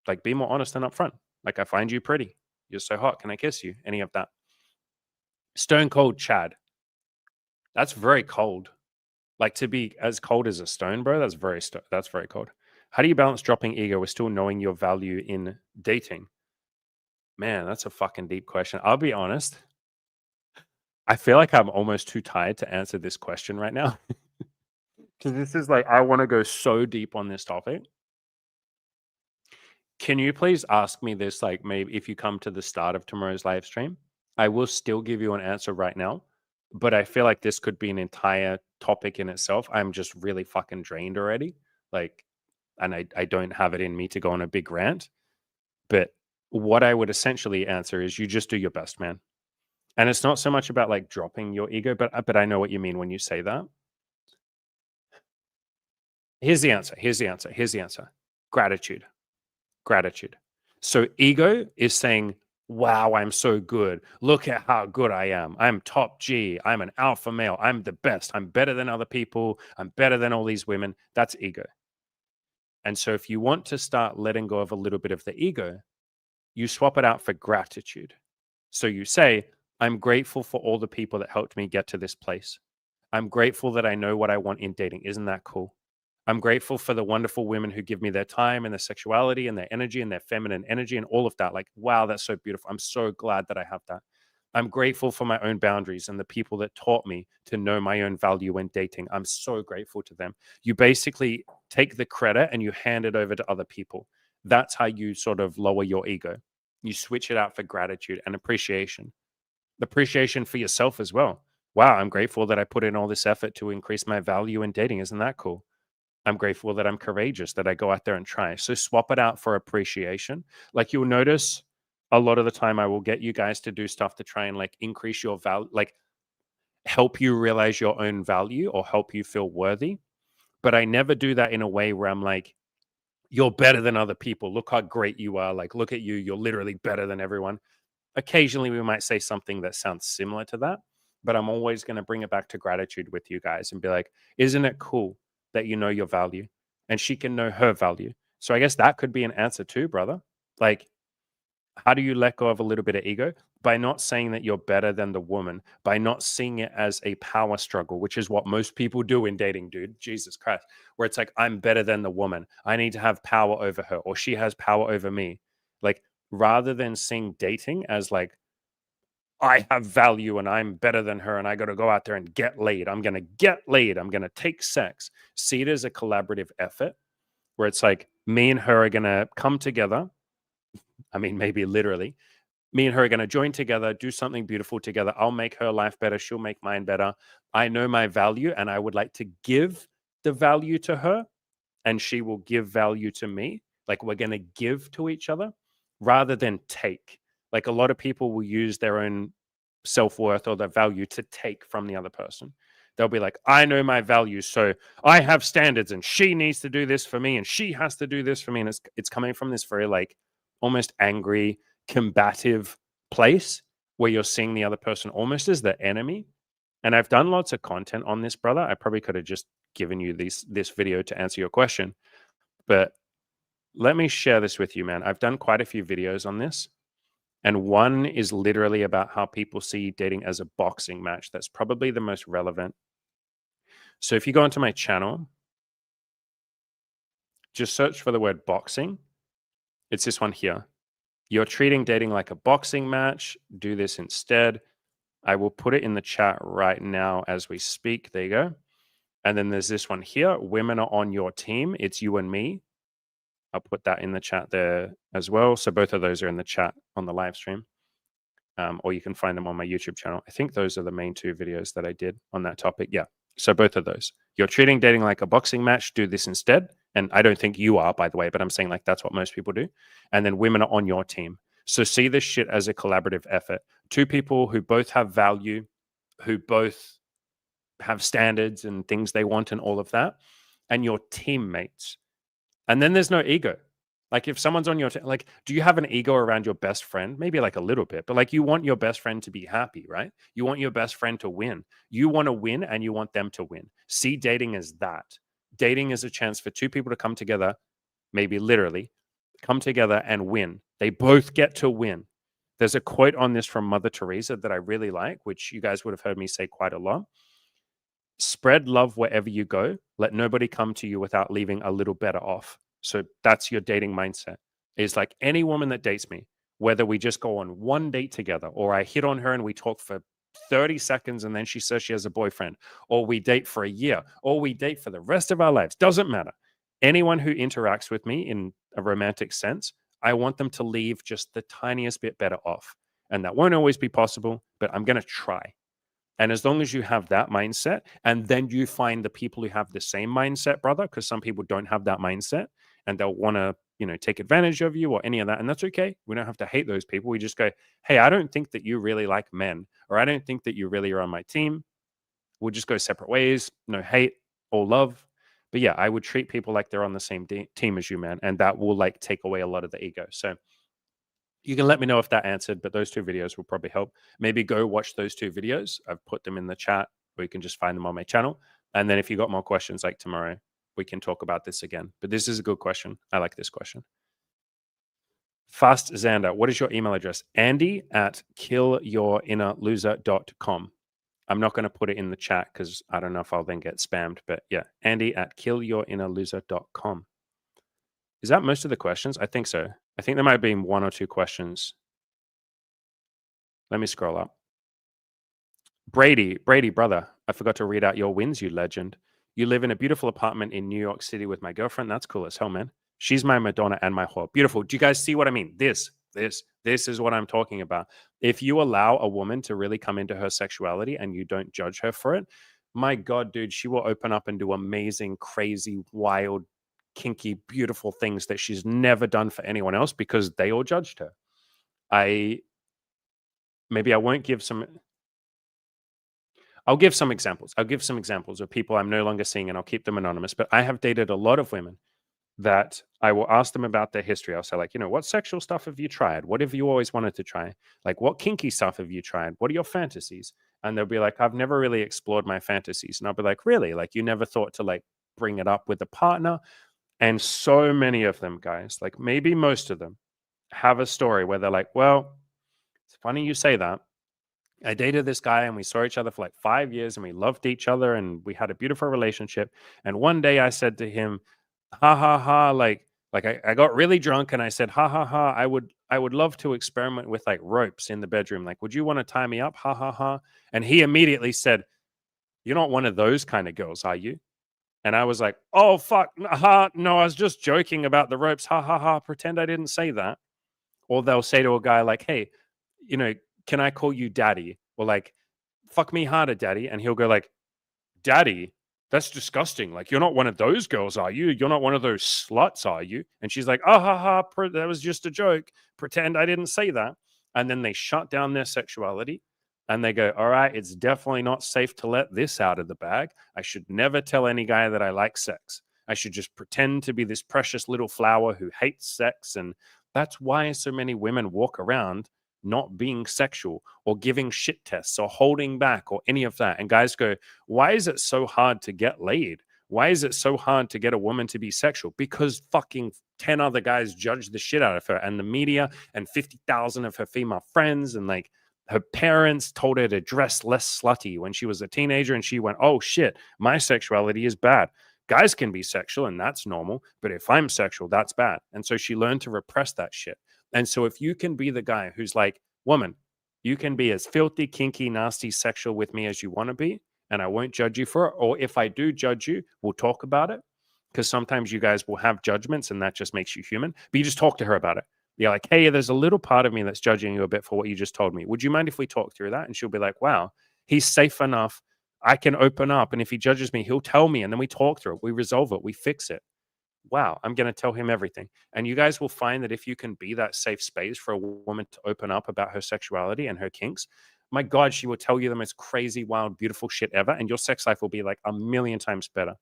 S1: like be more honest and upfront. Like, I find you pretty. You're so hot. Can I kiss you? Any of that. Stone cold Chad. That's very cold. Like, to be as cold as a stone, bro, that's very cold. How do you balance dropping ego with still knowing your value in dating? Man, that's a fucking deep question. I'll be honest. I feel like I'm almost too tired to answer this question right now. Because this is like, I want to go so deep on this topic. Can you please ask me this, like, maybe if you come to the start of tomorrow's live stream? I will still give you an answer right now, but I feel like this could be an entire topic in itself. I'm just really fucking drained already. Like, and I don't have it in me to go on a big rant. But what I would essentially answer is you just do your best, man. And it's not so much about like dropping your ego, but I know what you mean when you say that. Here's the answer. Here's the answer. Here's the answer. Gratitude. Gratitude. So ego is saying, wow, I'm so good. Look at how good I am. I'm top G. I'm an alpha male. I'm the best. I'm better than other people. I'm better than all these women. That's ego. And so if you want to start letting go of a little bit of the ego, you swap it out for gratitude. So you say, I'm grateful for all the people that helped me get to this place. I'm grateful that I know what I want in dating. Isn't that cool? I'm grateful for the wonderful women who give me their time and their sexuality and their energy and their feminine energy and all of that. Like, wow, that's so beautiful. I'm so glad that I have that. I'm grateful for my own boundaries and the people that taught me to know my own value when dating. I'm so grateful to them. You basically take the credit and you hand it over to other people. That's how you sort of lower your ego. You switch it out for gratitude and appreciation. Appreciation for yourself as well. Wow, I'm grateful that I put in all this effort to increase my value in dating. Isn't that cool? I'm grateful that I'm courageous, that I go out there and try. So swap it out for appreciation. Like, you'll notice a lot of the time I will get you guys to do stuff to try and like increase your value, like help you realize your own value or help you feel worthy. But I never do that in a way where I'm like, you're better than other people. Look how great you are. Like, look at you. You're literally better than everyone. Occasionally, we might say something that sounds similar to that, but I'm always going to bring it back to gratitude with you guys and be like, isn't it cool that you know your value and she can know her value? So I guess that could be an answer too, brother. Like, how do you let go of a little bit of ego? By not saying that you're better than the woman, by not seeing it as a power struggle, which is what most people do in dating, dude. Jesus Christ. Where it's like, I'm better than the woman. I need to have power over her, or she has power over me. Like, rather than seeing dating as like, I have value and I'm better than her and I got to go out there and get laid. I'm going to get laid. I'm going to take sex. See it as a collaborative effort where it's like me and her are going to come together. I mean, maybe literally. Me and her are going to join together, do something beautiful together. I'll make her life better. She'll make mine better. I know my value and I would like to give the value to her and she will give value to me. Like we're going to give to each other rather than take. Like a lot of people will use their own self-worth or their value to take from the other person. They'll be like, I know my value, so I have standards and she needs to do this for me and she has to do this for me. And it's coming from this very like almost angry, combative place where you're seeing the other person almost as the enemy. And I've done lots of content on this, brother. I probably could have just given you this video to answer your question, but let me share this with you, man. I've done quite a few videos on this, and one is literally about how people see dating as a boxing match. That's probably the most relevant. So if you go onto my channel, just search for the word boxing. It's this one here. You're treating dating like a boxing match. Do this instead. I will put it in the chat right now as we speak. There you go. And then there's this one here. Women are on your team. It's you and me. I'll put that in the chat there as well. So both of those are in the chat on the live stream. Or you can find them on my YouTube channel. I think those are the main two videos that I did on that topic. Yeah. So both of those. You're treating dating like a boxing match. Do this instead. And I don't think you are, by the way, but I'm saying like that's what most people do. And then women are on your team. So see this shit as a collaborative effort. Two people who both have value, who both have standards and things they want and all of that, and your teammates. And then there's no ego. Like if someone's on your like, do you have an ego around your best friend? Maybe like a little bit, but like you want your best friend to be happy, right? You want your best friend to win. You want to win and you want them to win. See dating as that. Dating is a chance for two people to come together, maybe literally come together and win. They both get to win. There's a quote on this from Mother Teresa that I really like, which you guys would have heard me say quite a lot. Spread love wherever you go. Let nobody come to you without leaving a little better off. So that's your dating mindset. Is like any woman that dates me, whether we just go on one date together or I hit on her and we talk for 30 seconds and then she says she has a boyfriend, or we date for a year, or we date for the rest of our lives, doesn't matter. Anyone who interacts with me in a romantic sense, I want them to leave just the tiniest bit better off. And that won't always be possible, but I'm going to try. And as long as you have that mindset, and then you find the people who have the same mindset, brother, because some people don't have that mindset and they'll want to, take advantage of you or any of that. And that's okay. We don't have to hate those people. We just go, hey, I don't think that you really like men, or I don't think that you really are on my team. We'll just go separate ways. No hate or love. But yeah, I would treat people like they're on the same team as you, man. And that will like take away a lot of the ego. So you can let me know if that answered, but those two videos will probably help. Maybe go watch those two videos. I've put them in the chat, or you can just find them on my channel. And then if you got more questions like tomorrow, we can talk about this again. But this is a good question. I like this question. Fast Xander, what is your email address? Andy@killyourinnerloser.com. I'm not going to put it in the chat because I don't know if I'll then get spammed. But yeah, Andy@killyourinnerloser.com. Is that most of the questions? I think so. I think there might have been one or two questions. Let me scroll up. Brady, brother, I forgot to read out your wins, you legend. You live in a beautiful apartment in New York City with my girlfriend. That's cool as hell, man. She's my Madonna and my whore. Beautiful. Do you guys see what I mean? This is what I'm talking about. If you allow a woman to really come into her sexuality and you don't judge her for it, my God, dude, she will open up and do amazing, crazy, wild, kinky, beautiful things that she's never done for anyone else because they all judged her. Maybe I won't give some. I'll give some examples. I'll give some examples of people I'm no longer seeing, and I'll keep them anonymous. But I have dated a lot of women that I will ask them about their history. I'll say, like, what sexual stuff have you tried? What have you always wanted to try? Like, what kinky stuff have you tried? What are your fantasies? And they'll be like, I've never really explored my fantasies. And I'll be like, really? Like, you never thought to like bring it up with a partner? And so many of them, guys, like maybe most of them, have a story where they're like, well, it's funny you say that. I dated this guy and we saw each other for like 5 years and we loved each other and we had a beautiful relationship. And one day I said to him, ha ha ha, I got really drunk and I said, ha ha ha, I would love to experiment with like ropes in the bedroom. Like, would you want to tie me up? Ha ha ha. And he immediately said, you're not one of those kind of girls, are you? And I was like, oh fuck, ha, no, I was just joking about the ropes. Ha ha ha, pretend I didn't say that. Or they'll say to a guy like, hey, can I call you daddy? Or like, fuck me harder, daddy. And he'll go like, daddy? That's disgusting. Like, you're not one of those girls, are you? You're not one of those sluts, are you? And she's like, ah, ha, ha, that was just a joke. Pretend I didn't say that. And then they shut down their sexuality and they go, all right, it's definitely not safe to let this out of the bag. I should never tell any guy that I like sex. I should just pretend to be this precious little flower who hates sex. And that's why so many women walk around not being sexual or giving shit tests or holding back or any of that. And guys go, why is it so hard to get laid? Why is it so hard to get a woman to be sexual? Because fucking 10 other guys judge the shit out of her, and the media and 50,000 of her female friends, and like her parents told her to dress less slutty when she was a teenager. And she went, oh shit, my sexuality is bad. Guys can be sexual and that's normal. But if I'm sexual, that's bad. And so she learned to repress that shit. And so if you can be the guy who's like, woman, you can be as filthy, kinky, nasty, sexual with me as you want to be, and I won't judge you for it. Or if I do judge you, we'll talk about it. Because sometimes you guys will have judgments and that just makes you human. But you just talk to her about it. You're like, hey, there's a little part of me that's judging you a bit for what you just told me. Would you mind if we talk through that? And she'll be like, wow, he's safe enough. I can open up. And if he judges me, he'll tell me. And then we talk through it. We resolve it. We fix it. Wow, I'm going to tell him everything. And you guys will find that if you can be that safe space for a woman to open up about her sexuality and her kinks, my God, she will tell you the most crazy, wild, beautiful shit ever. And your sex life will be like a million times better.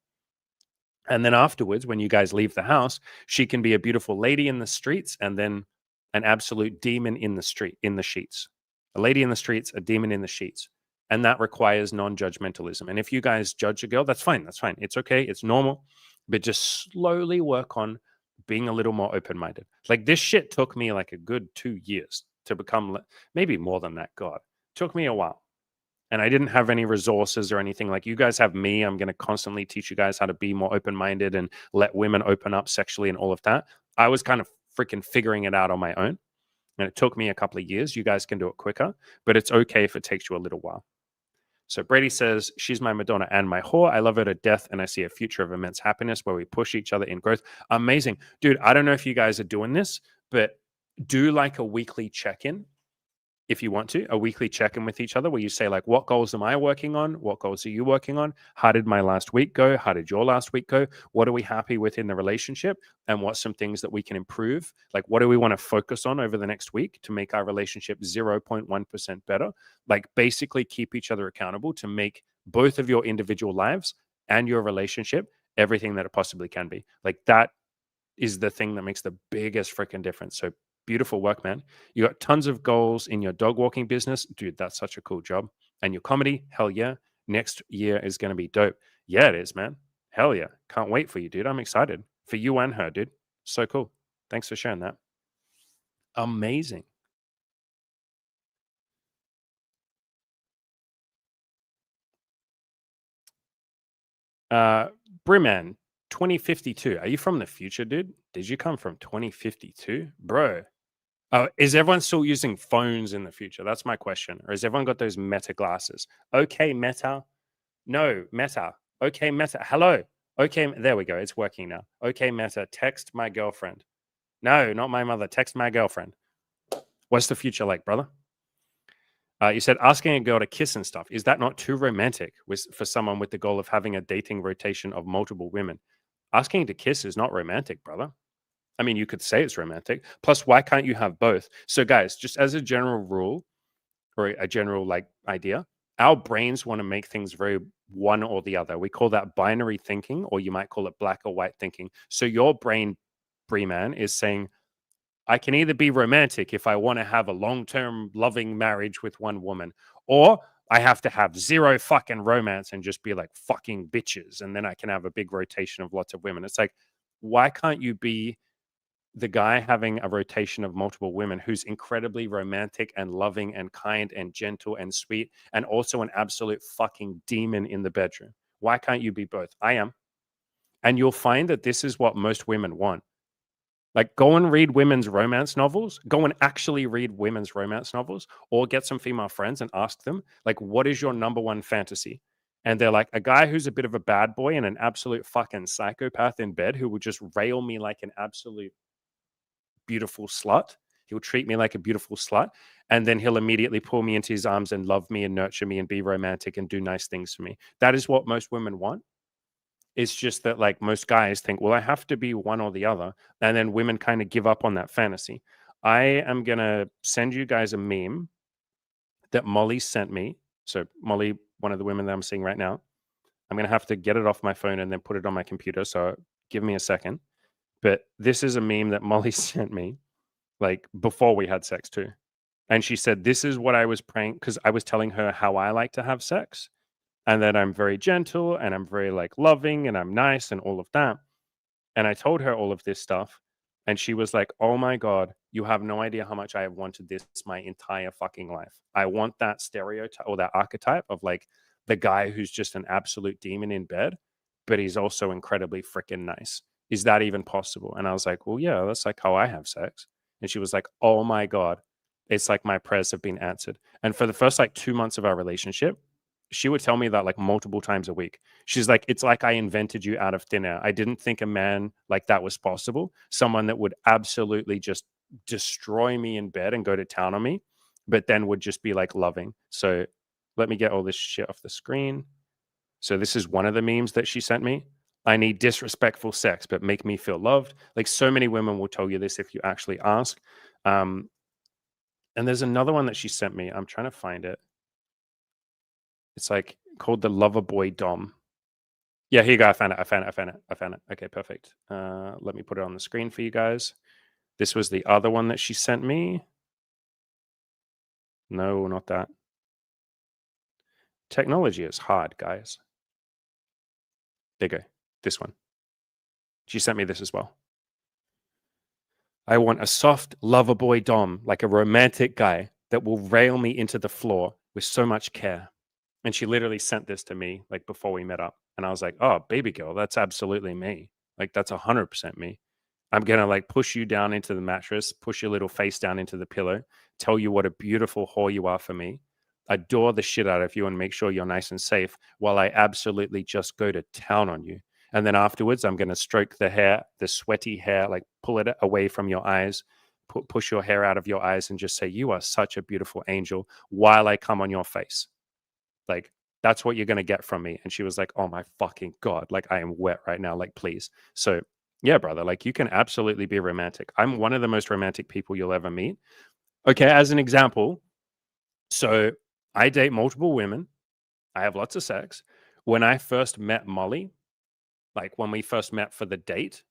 S1: And then afterwards, when you guys leave the house, she can be a beautiful lady in the streets and then an absolute demon in the street, in the sheets. A lady in the streets, a demon in the sheets. And that requires non-judgmentalism. And if you guys judge a girl, that's fine. That's fine. It's okay. It's normal. But just slowly work on being a little more open-minded. Like, this shit took me like a good 2 years to become, maybe more than that. God, it took me a while. And I didn't have any resources or anything. Like, you guys have me. I'm going to constantly teach you guys how to be more open-minded and let women open up sexually and all of that. I was kind of freaking figuring it out on my own. And it took me a couple of years. You guys can do it quicker, but it's okay if it takes you a little while. So Brady says, she's my Madonna and my whore. I love her to death, and I see a future of immense happiness where we push each other in growth. Amazing. Dude, I don't know if you guys are doing this, but do like a weekly check-in if you want to, a weekly check-in with each other where you say, like, what goals am I working on? What goals are you working on? How did my last week go? How did your last week go? What are we happy with in the relationship? And what's some things that we can improve? Like, what do we want to focus on over the next week to make our relationship 0.1% better? Like, basically keep each other accountable to make both of your individual lives and your relationship everything that it possibly can be. Like, that is the thing that makes the biggest freaking difference. So beautiful work, man. You got tons of goals in your dog walking business. Dude, that's such a cool job. And your comedy, hell yeah. Next year is going to be dope. Yeah, it is, man. Hell yeah. Can't wait for you, dude. I'm excited for you and her, dude. So cool. Thanks for sharing that. Amazing. Uh, Briman, 2052. Are you from the future, dude? Did you come from 2052? Bro, is everyone still using phones in the future? That's my question. Or has everyone got those Meta glasses? Okay, Meta. No, Meta. Okay, Meta. Hello. Okay, there we go. It's working now. Okay, Meta. Text my girlfriend. No, not my mother. Text my girlfriend. What's the future like, brother? You said asking a girl to kiss and stuff. Is that not too romantic for someone with the goal of having a dating rotation of multiple women? Asking to kiss is not romantic, brother. I mean, you could say it's romantic. Plus, why can't you have both? So, guys, just as a general rule or a general like idea, our brains want to make things very one or the other. We call that binary thinking, or you might call it black or white thinking. So, your brain, Breeman, is saying, I can either be romantic if I want to have a long-term loving marriage with one woman, or I have to have zero fucking romance and just be like fucking bitches, and then I can have a big rotation of lots of women. It's like, why can't you be the guy having a rotation of multiple women who's incredibly romantic and loving and kind and gentle and sweet and also an absolute fucking demon in the bedroom? Why can't you be both? I am. And you'll find that this is what most women want. Like, go and read women's romance novels. Go and actually read women's romance novels, or get some female friends and ask them, like, what is your number one fantasy? And they're like, a guy who's a bit of a bad boy and an absolute fucking psychopath in bed who would just rail me like an absolute beautiful slut. He'll treat me like a beautiful slut. And then he'll immediately pull me into his arms and love me and nurture me and be romantic and do nice things for me. That is what most women want. It's just that like most guys think, well, I have to be one or the other, and then women kind of give up on that fantasy. I am gonna send you guys a meme that Molly sent me. So Molly, one of the women that I'm seeing right now, I'm gonna have to get it off my phone and then put it on my computer. So give me a second. But this is a meme that Molly sent me like before we had sex too. And she said, this is what I was praying because I was telling her how I like to have sex and that I'm very gentle and I'm very like loving and I'm nice and all of that. And I told her all of this stuff, and she was like, "Oh my god, you have no idea how much I have wanted this my entire fucking life. I want that stereotype or that archetype of like the guy who's just an absolute demon in bed, but he's also incredibly freaking nice. Is that even possible?" And I was like, "Well, yeah, that's like how I have sex." And she was like, "Oh my god, it's like my prayers have been answered." And for the first like 2 months of our relationship, she would tell me that like multiple times a week. She's like, it's like I invented you out of thin air. I didn't think a man like that was possible. Someone that would absolutely just destroy me in bed and go to town on me, but then would just be like loving. So let me get all this shit off the screen. So this is one of the memes that she sent me. I need disrespectful sex, but make me feel loved. Like so many women will tell you this if you actually ask. Um, and there's another one that she sent me. I'm trying to find it. It's like called the Lover Boy Dom. Yeah, here you go. I found it. I found it. I found it. I found it. Okay, perfect. Let me put it on the screen for you guys. This was the other one that she sent me. No, not that. Technology is hard, guys. There you go. This one. She sent me this as well. I want a soft lover boy dom, like a romantic guy that will rail me into the floor with so much care. And she literally sent this to me like before we met up. And I was like, oh, baby girl, that's absolutely me. Like, that's 100% me. I'm going to like push you down into the mattress, push your little face down into the pillow, tell you what a beautiful whore you are for me, adore the shit out of you and make sure you're nice and safe while I absolutely just go to town on you. And then afterwards, I'm going to stroke the hair, the sweaty hair, like pull it away from your eyes, push your hair out of your eyes and just say, you are such a beautiful angel while I come on your face. Like, that's what you're going to get from me. And she was like, oh my fucking God. Like, I am wet right now. Like, please. So, yeah, brother, like you can absolutely be romantic. I'm one of the most romantic people you'll ever meet. Okay. As an example, so I date multiple women, I have lots of sex. When I first met Molly, like when we first met for the date,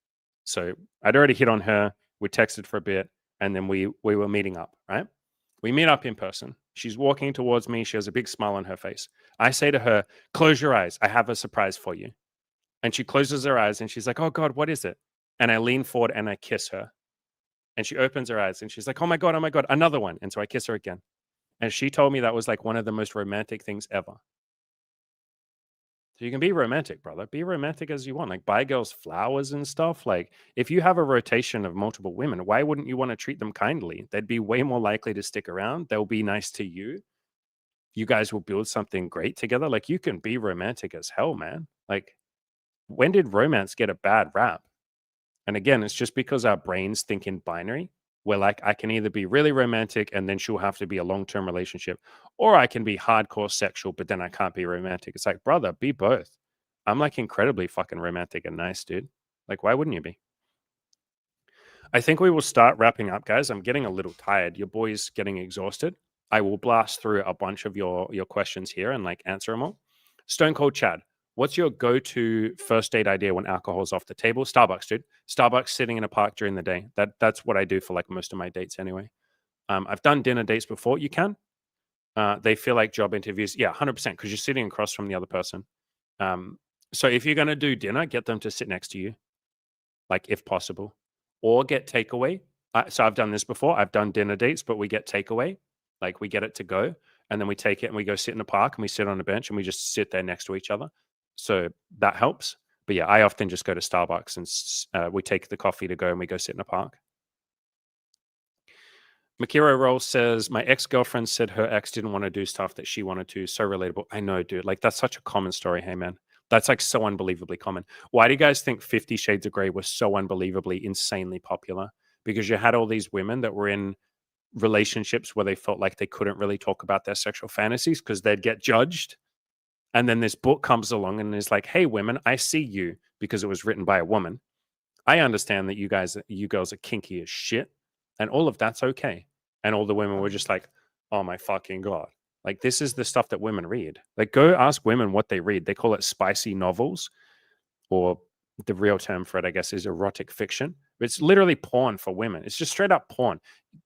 S1: so I'd already hit on her, we texted for a bit, and then we were meeting up, right? We meet up in person. She's walking towards me. She has a big smile on her face. I say to her, close your eyes. I have a surprise for you. And she closes her eyes and she's like, oh God, what is it? And I lean forward and I kiss her. And she opens her eyes and she's like, oh my God, another one. And so I kiss her again. And she told me that was like one of the most romantic things ever. So you can be romantic, brother. Be romantic as you want. Like buy girls flowers and stuff. Like if you have a rotation of multiple women, why wouldn't you want to treat them kindly? They'd be way more likely to stick around. They'll be nice to you. You guys will build something great together. Like you can be romantic as hell, man. Like when did romance get a bad rap? And again, it's just because our brains think in binary. Where like I can either be really romantic and then she'll have to be a long-term relationship, or I can be hardcore sexual, but then I can't be romantic. It's like, brother, be both. I'm like incredibly fucking romantic and nice, dude. Like, why wouldn't you be? I think we will start wrapping up, guys. I'm getting a little tired. Your boy's getting exhausted. I will blast through a bunch of your questions here and like answer them all. Stone Cold Chad, what's your go-to first date idea when alcohol's off the table? Starbucks, dude. Starbucks sitting in a park during the day. That's what I do for like most of my dates anyway. I've done dinner dates before. You can. They feel like job interviews. Yeah, 100% because you're sitting across from the other person. So if you're going to do dinner, get them to sit next to you, like if possible, or get takeaway. So I've done this before. I've done dinner dates, but we get takeaway, like we get it to go, and then we take it and we go sit in the park and we sit on a bench and we just sit there next to each other. So that helps. But yeah, I often just go to Starbucks and we take the coffee to go and we go sit in a park. Makiro Roll says, my ex-girlfriend said her ex didn't want to do stuff that she wanted to. So relatable. I know, dude. Like, that's such a common story. Hey, man. That's like so unbelievably common. Why do you guys think 50 Shades of Grey was so unbelievably, insanely popular? Because you had all these women that were in relationships where they felt like they couldn't really talk about their sexual fantasies because they'd get judged. And then this book comes along and is like, hey, women, I see you because it was written by a woman. I understand that you girls are kinky as shit, and all of that's okay. And all the women were just like, oh my fucking God. Like, this is the stuff that women read. Like, go ask women what they read. They call it spicy novels, or the real term for it, I guess, is erotic fiction. But it's literally porn for women. It's just straight up porn.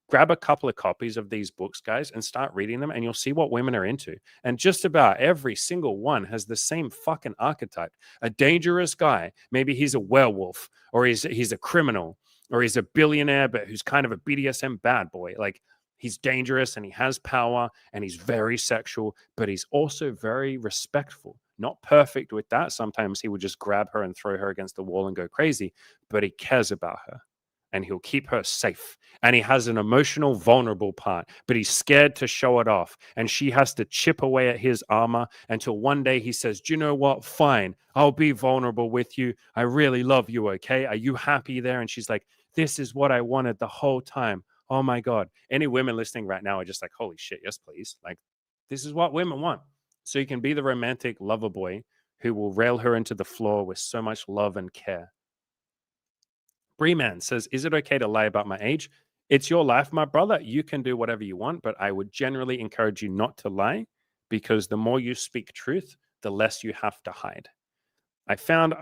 S1: Grab a couple of copies of these books, guys, and start reading them, and you'll see what women are into. And just about every single one has the same fucking archetype. A dangerous guy. Maybe he's a werewolf, or he's a criminal, or he's a billionaire, but who's kind of a BDSM bad boy. Like, he's dangerous and he has power and he's very sexual, but he's also very respectful. Not perfect with that. Sometimes he would just grab her and throw her against the wall and go crazy, but he cares about her and he'll keep her safe. And he has an emotional, vulnerable part, but he's scared to show it off. And she has to chip away at his armor until one day he says, do you know what? Fine, I'll be vulnerable with you. I really love you, okay? Are you happy there? And she's like, this is what I wanted the whole time. Oh my God. Any women listening right now are just like, holy shit, yes, please. Like, this is what women want. So you can be the romantic lover boy who will rail her into the floor with so much love and care. Breeman says, is it okay to lie about my age? It's your life, my brother. You can do whatever you want, but I would generally encourage you not to lie, because the more you speak truth, the less you have to hide. I found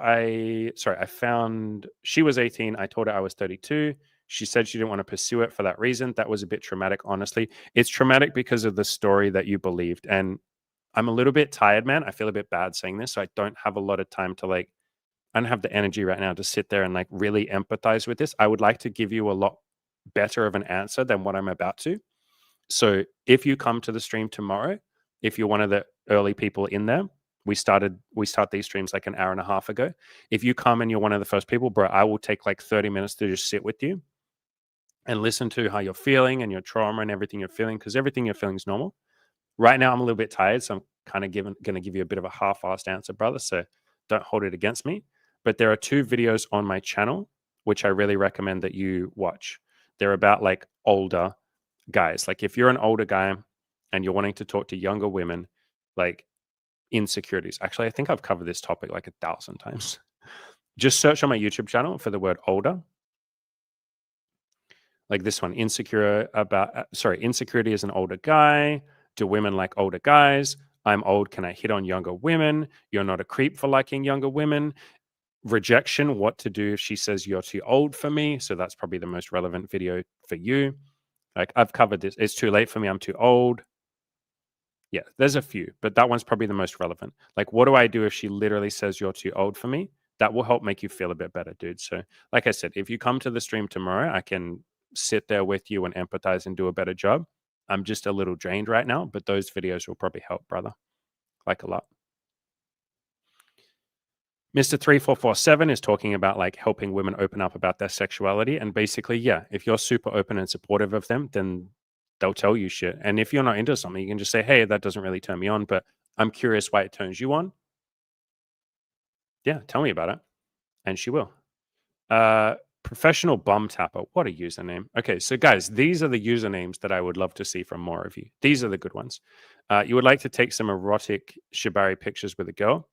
S1: she was 18. I told her I was 32. She said she didn't want to pursue it for that reason. That was a bit traumatic, honestly. It's traumatic because of the story that you believed. And I'm a little bit tired, man. I feel a bit bad saying this. So I don't have a lot of time to like, I don't have the energy right now to sit there and like really empathize with this. I would like to give you a lot better of an answer than what I'm about to. So if you come to the stream tomorrow, if you're one of the early people in there, we start these streams like an hour and a half ago. If you come and you're one of the first people, bro, I will take like 30 minutes to just sit with you and listen to how you're feeling and your trauma and everything you're feeling, because everything you're feeling is normal. Right now, I'm a little bit tired, so I'm kind of going to give you a bit of a half-assed answer, brother. So don't hold it against me. But there are 2 videos on my channel which I really recommend that you watch. They're about like older guys. Like, if you're an older guy and you're wanting to talk to younger women, like insecurities. Actually, I think I've covered this topic like 1,000 times. Just search on my YouTube channel for the word older. Like this one, insecurity as an older guy. Do women like older guys? I'm old. Can I hit on younger women? You're not a creep for liking younger women. Rejection, what to do if she says you're too old for me? So that's probably the most relevant video for you. Like, I've covered this. It's too late for me. I'm too old. Yeah, there's a few, but that one's probably the most relevant. Like, what do I do if she literally says you're too old for me? That will help make you feel a bit better, dude. So, like I said, if you come to the stream tomorrow, I can sit there with you and empathize and do a better job. I'm just a little drained right now, but those videos will probably help, brother. Like, a lot. Mr. 3447 is talking about like helping women open up about their sexuality. And basically, yeah, if you're super open and supportive of them, then they'll tell you shit. And if you're not into something, you can just say, hey, that doesn't really turn me on, but I'm curious why it turns you on. Yeah, tell me about it. And she will. Professional bum tapper. What a username. Okay, so guys, these are the usernames that I would love to see from more of you. These are the good ones. You would like to take some erotic shibari pictures with a girl.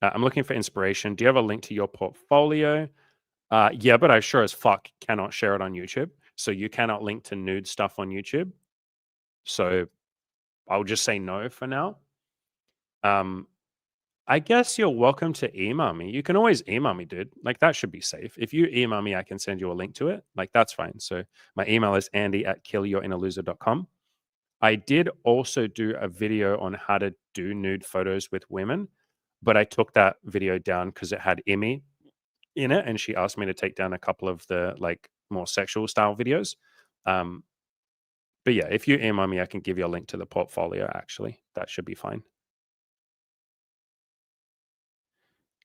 S1: I'm looking for inspiration. Do you have a link to your portfolio? Yeah, but I sure as fuck cannot share it on YouTube. So you cannot link to nude stuff on YouTube. So I'll just say no for now. I guess you're welcome to email me. You can always email me, dude. Like, that should be safe. If you email me, I can send you a link to it. Like, that's fine. So my email is andy@killyourinnerloser.com. I did also do a video on how to do nude photos with women, but I took that video down because it had Emmy in it, and she asked me to take down a couple of the like more sexual style videos. But yeah, if you email me, I can give you a link to the portfolio. Actually, that should be fine.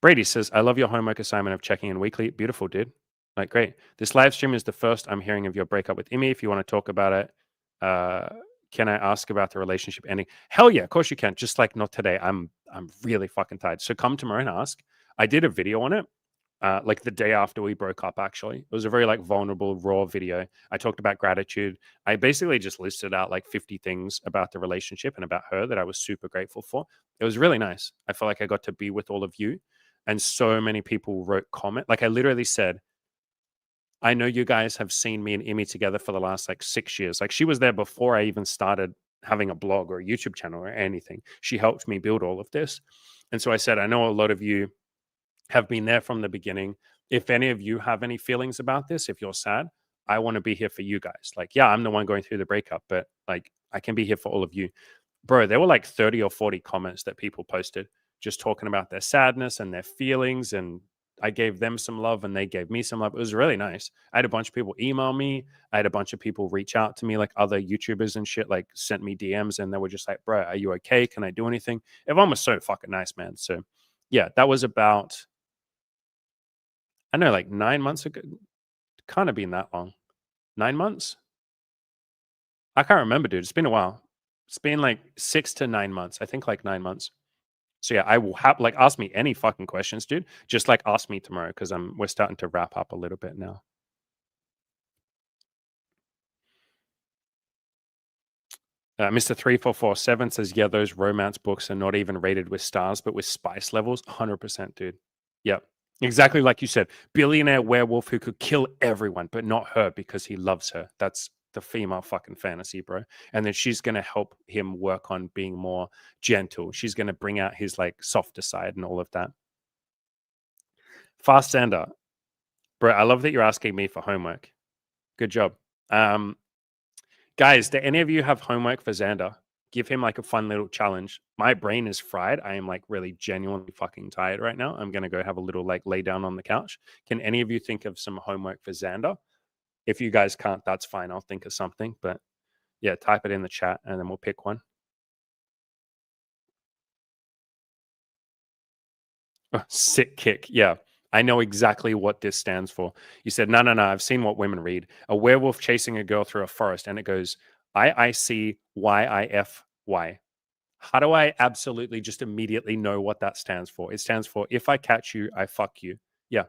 S1: Brady says, I love your homework assignment of checking in weekly. Beautiful, dude. Like, great. This live stream is the first I'm hearing of your breakup with Emmy. If you want to talk about it, can I ask about the relationship ending? Hell yeah, of course you can. Just like not today. I'm really fucking tired. So come tomorrow and ask. I did a video on it. like the day after we broke up, actually. It was a very like vulnerable, raw video. I talked about gratitude. I basically just listed out like 50 things about the relationship and about her that I was super grateful for. It was really nice. I felt like I got to be with all of you. And so many people wrote comment. Like I literally said, I know you guys have seen me and Emmy together for the last like 6 years. Like she was there before I even started having a blog or a YouTube channel or anything. She helped me build all of this. And so I said, I know a lot of you have been there from the beginning. If any of you have any feelings about this, if you're sad, I want to be here for you guys. Like, yeah, I'm the one going through the breakup, but like I can be here for all of you. Bro, there were like 30 or 40 comments that people posted just talking about their sadness and their feelings. And I gave them some love and they gave me some love. It was really nice. I had a bunch of people email me. I had a bunch of people reach out to me, like other YouTubers and shit, like sent me DMs and they were just like, bro, are you okay? Can I do anything? Everyone was so fucking nice, man. So yeah, that was about, I know, like 9 months ago. Can't have been that long. 9 months? I can't remember, dude. It's been a while. It's been like 6 to 9 months. I think like 9 months. So yeah, I will have like ask me any fucking questions, dude. Just like ask me tomorrow because we're starting to wrap up a little bit now. Mr. 3447 says, yeah, those romance books are not even rated with stars, but with spice levels. 100%, dude. Yep. Exactly like you said. Billionaire werewolf who could kill everyone, but not her because he loves her. That's the female fucking fantasy, bro. And then she's going to help him work on being more gentle. She's going to bring out his like softer side and all of that. Fast Sander, bro, I love that you're asking me for homework. Good job. Um, Guys, do any of you have homework for Xander? Give him like a fun little challenge. My brain is fried. I am like really genuinely fucking tired right now. I'm gonna go have a little like lay down on the couch. Can any of you think of some homework for Xander? If you guys can't, that's fine. I'll think of something. But yeah, type it in the chat and then we'll pick one. Sick kick. Yeah. I know exactly what this stands for. You said, no, no, no. I've seen what women read. A werewolf chasing a girl through a forest, and it goes, IICYIFY. How do I absolutely just immediately know what that stands for? It stands for if I catch you, I fuck you. Yeah.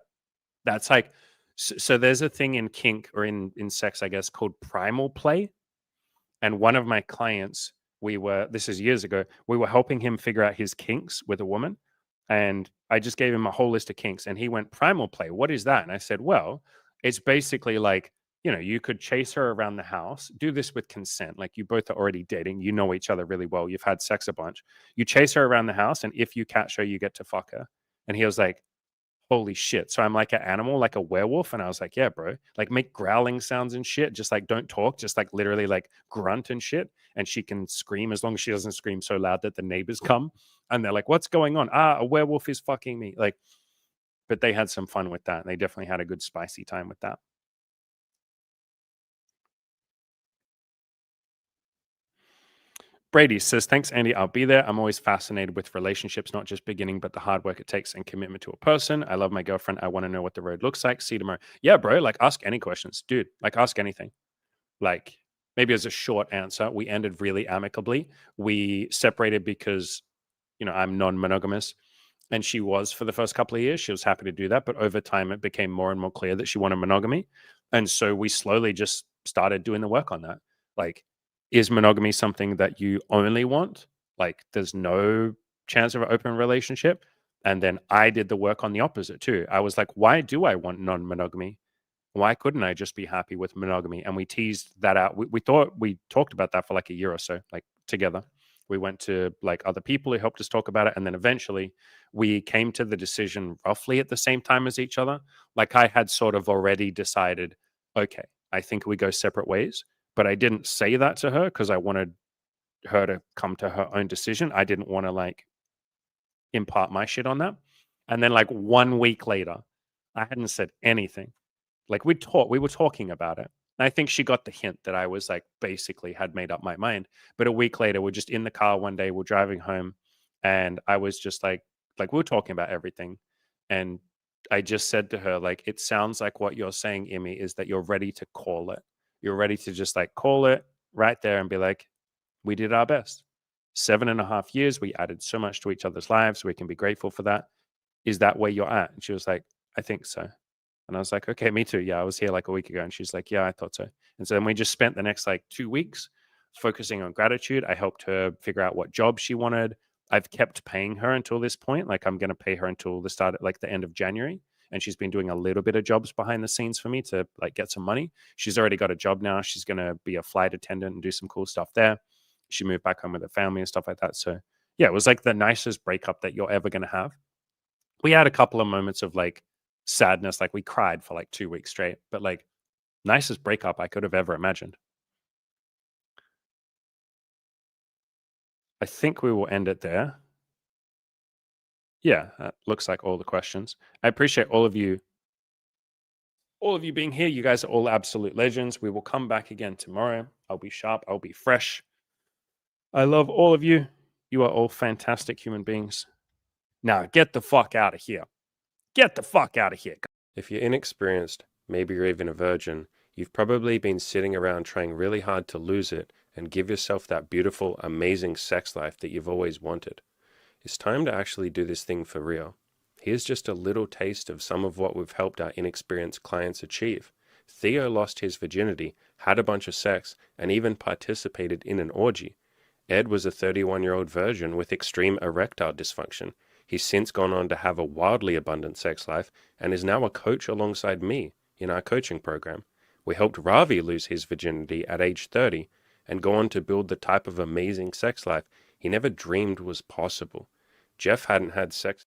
S1: That's like, so there's a thing in kink or in sex, I guess, called primal play. And one of my clients, this is years ago, we were helping him figure out his kinks with a woman. And I just gave him a whole list of kinks and he went, primal play, what is that? And I said, well, it's basically like, you could chase her around the house, do this with consent. Like you both are already dating, you know each other really well, you've had sex a bunch. You chase her around the house, and if you catch her, you get to fuck her. And he was like, holy shit. So I'm like an animal, like a werewolf. And I was like, yeah, bro, like make growling sounds and shit. Just like don't talk, just like literally like grunt and shit. And she can scream as long as she doesn't scream so loud that the neighbors come. And they're like, what's going on? A werewolf is fucking me. Like, but they had some fun with that. And they definitely had a good spicy time with that. Brady says, thanks, Andy. I'll be there. I'm always fascinated with relationships, not just beginning, but the hard work it takes and commitment to a person. I love my girlfriend. I want to know what the road looks like. See you tomorrow. Yeah, bro. Like, ask any questions, dude. Like, ask anything. Like, maybe as a short answer, we ended really amicably. We separated because, I'm non monogamous. And she was for the first couple of years. She was happy to do that. But over time, it became more and more clear that she wanted monogamy. And so we slowly just started doing the work on that. Like, is monogamy something that you only want? Like, there's no chance of an open relationship. And then I did the work on the opposite too. I was like, why do I want non monogamy? Why couldn't I just be happy with monogamy? And we teased that out. We thought we talked about that for like a year or so, like together. We went to like other people who helped us talk about it. And then eventually we came to the decision roughly at the same time as each other. Like I had sort of already decided, okay, I think we go separate ways. But I didn't say that to her because I wanted her to come to her own decision. I didn't want to like impart my shit on that. And then like 1 week later, I hadn't said anything. Like we were talking about it. And I think she got the hint that I was like basically had made up my mind. But a week later, we're just in the car one day, we're driving home, and I was just like we were talking about everything. And I just said to her, like, it sounds like what you're saying, Emmy, is that you're ready to call it. You're ready to just like call it right there and be like, we did our best. 7.5 years, we added so much to each other's lives. We can be grateful for that. Is that where you're at? And she was like, I think so. And I was like, okay, me too. Yeah, I was here like a week ago. And she's like, yeah, I thought so. And so then we just spent the next like 2 weeks focusing on gratitude. I helped her figure out what job she wanted. I've kept paying her until this point. Like I'm going to pay her until the start, like the end of January. And she's been doing a little bit of jobs behind the scenes for me to like get some money. She's already got a job now. She's going to be a flight attendant and do some cool stuff there. She moved back home with her family and stuff like that. So yeah, it was like the nicest breakup that you're ever going to have. We had a couple of moments of like sadness, like we cried for like 2 weeks straight, but like nicest breakup I could have ever imagined. I think we will end it there. Yeah, that looks like all the questions. I appreciate all of you being here. You guys are all absolute legends. We will come back again tomorrow. I'll be sharp, I'll be fresh. I love all of you. You are all fantastic human beings. Now get the fuck out of here. Get the fuck out of here. If you're inexperienced, maybe you're even a virgin, you've probably been sitting around trying really hard to lose it and give yourself that beautiful, amazing sex life that you've always wanted. It's time to actually do this thing for real. Here's just a little taste of some of what we've helped our inexperienced clients achieve. Theo lost his virginity, had a bunch of sex, and even participated in an orgy. Ed was a 31-year-old virgin with extreme erectile dysfunction. He's since gone on to have a wildly abundant sex life and is now a coach alongside me in our coaching program. We helped Ravi lose his virginity at age 30 and go on to build the type of amazing sex life he never dreamed was possible. Jeff hadn't had sex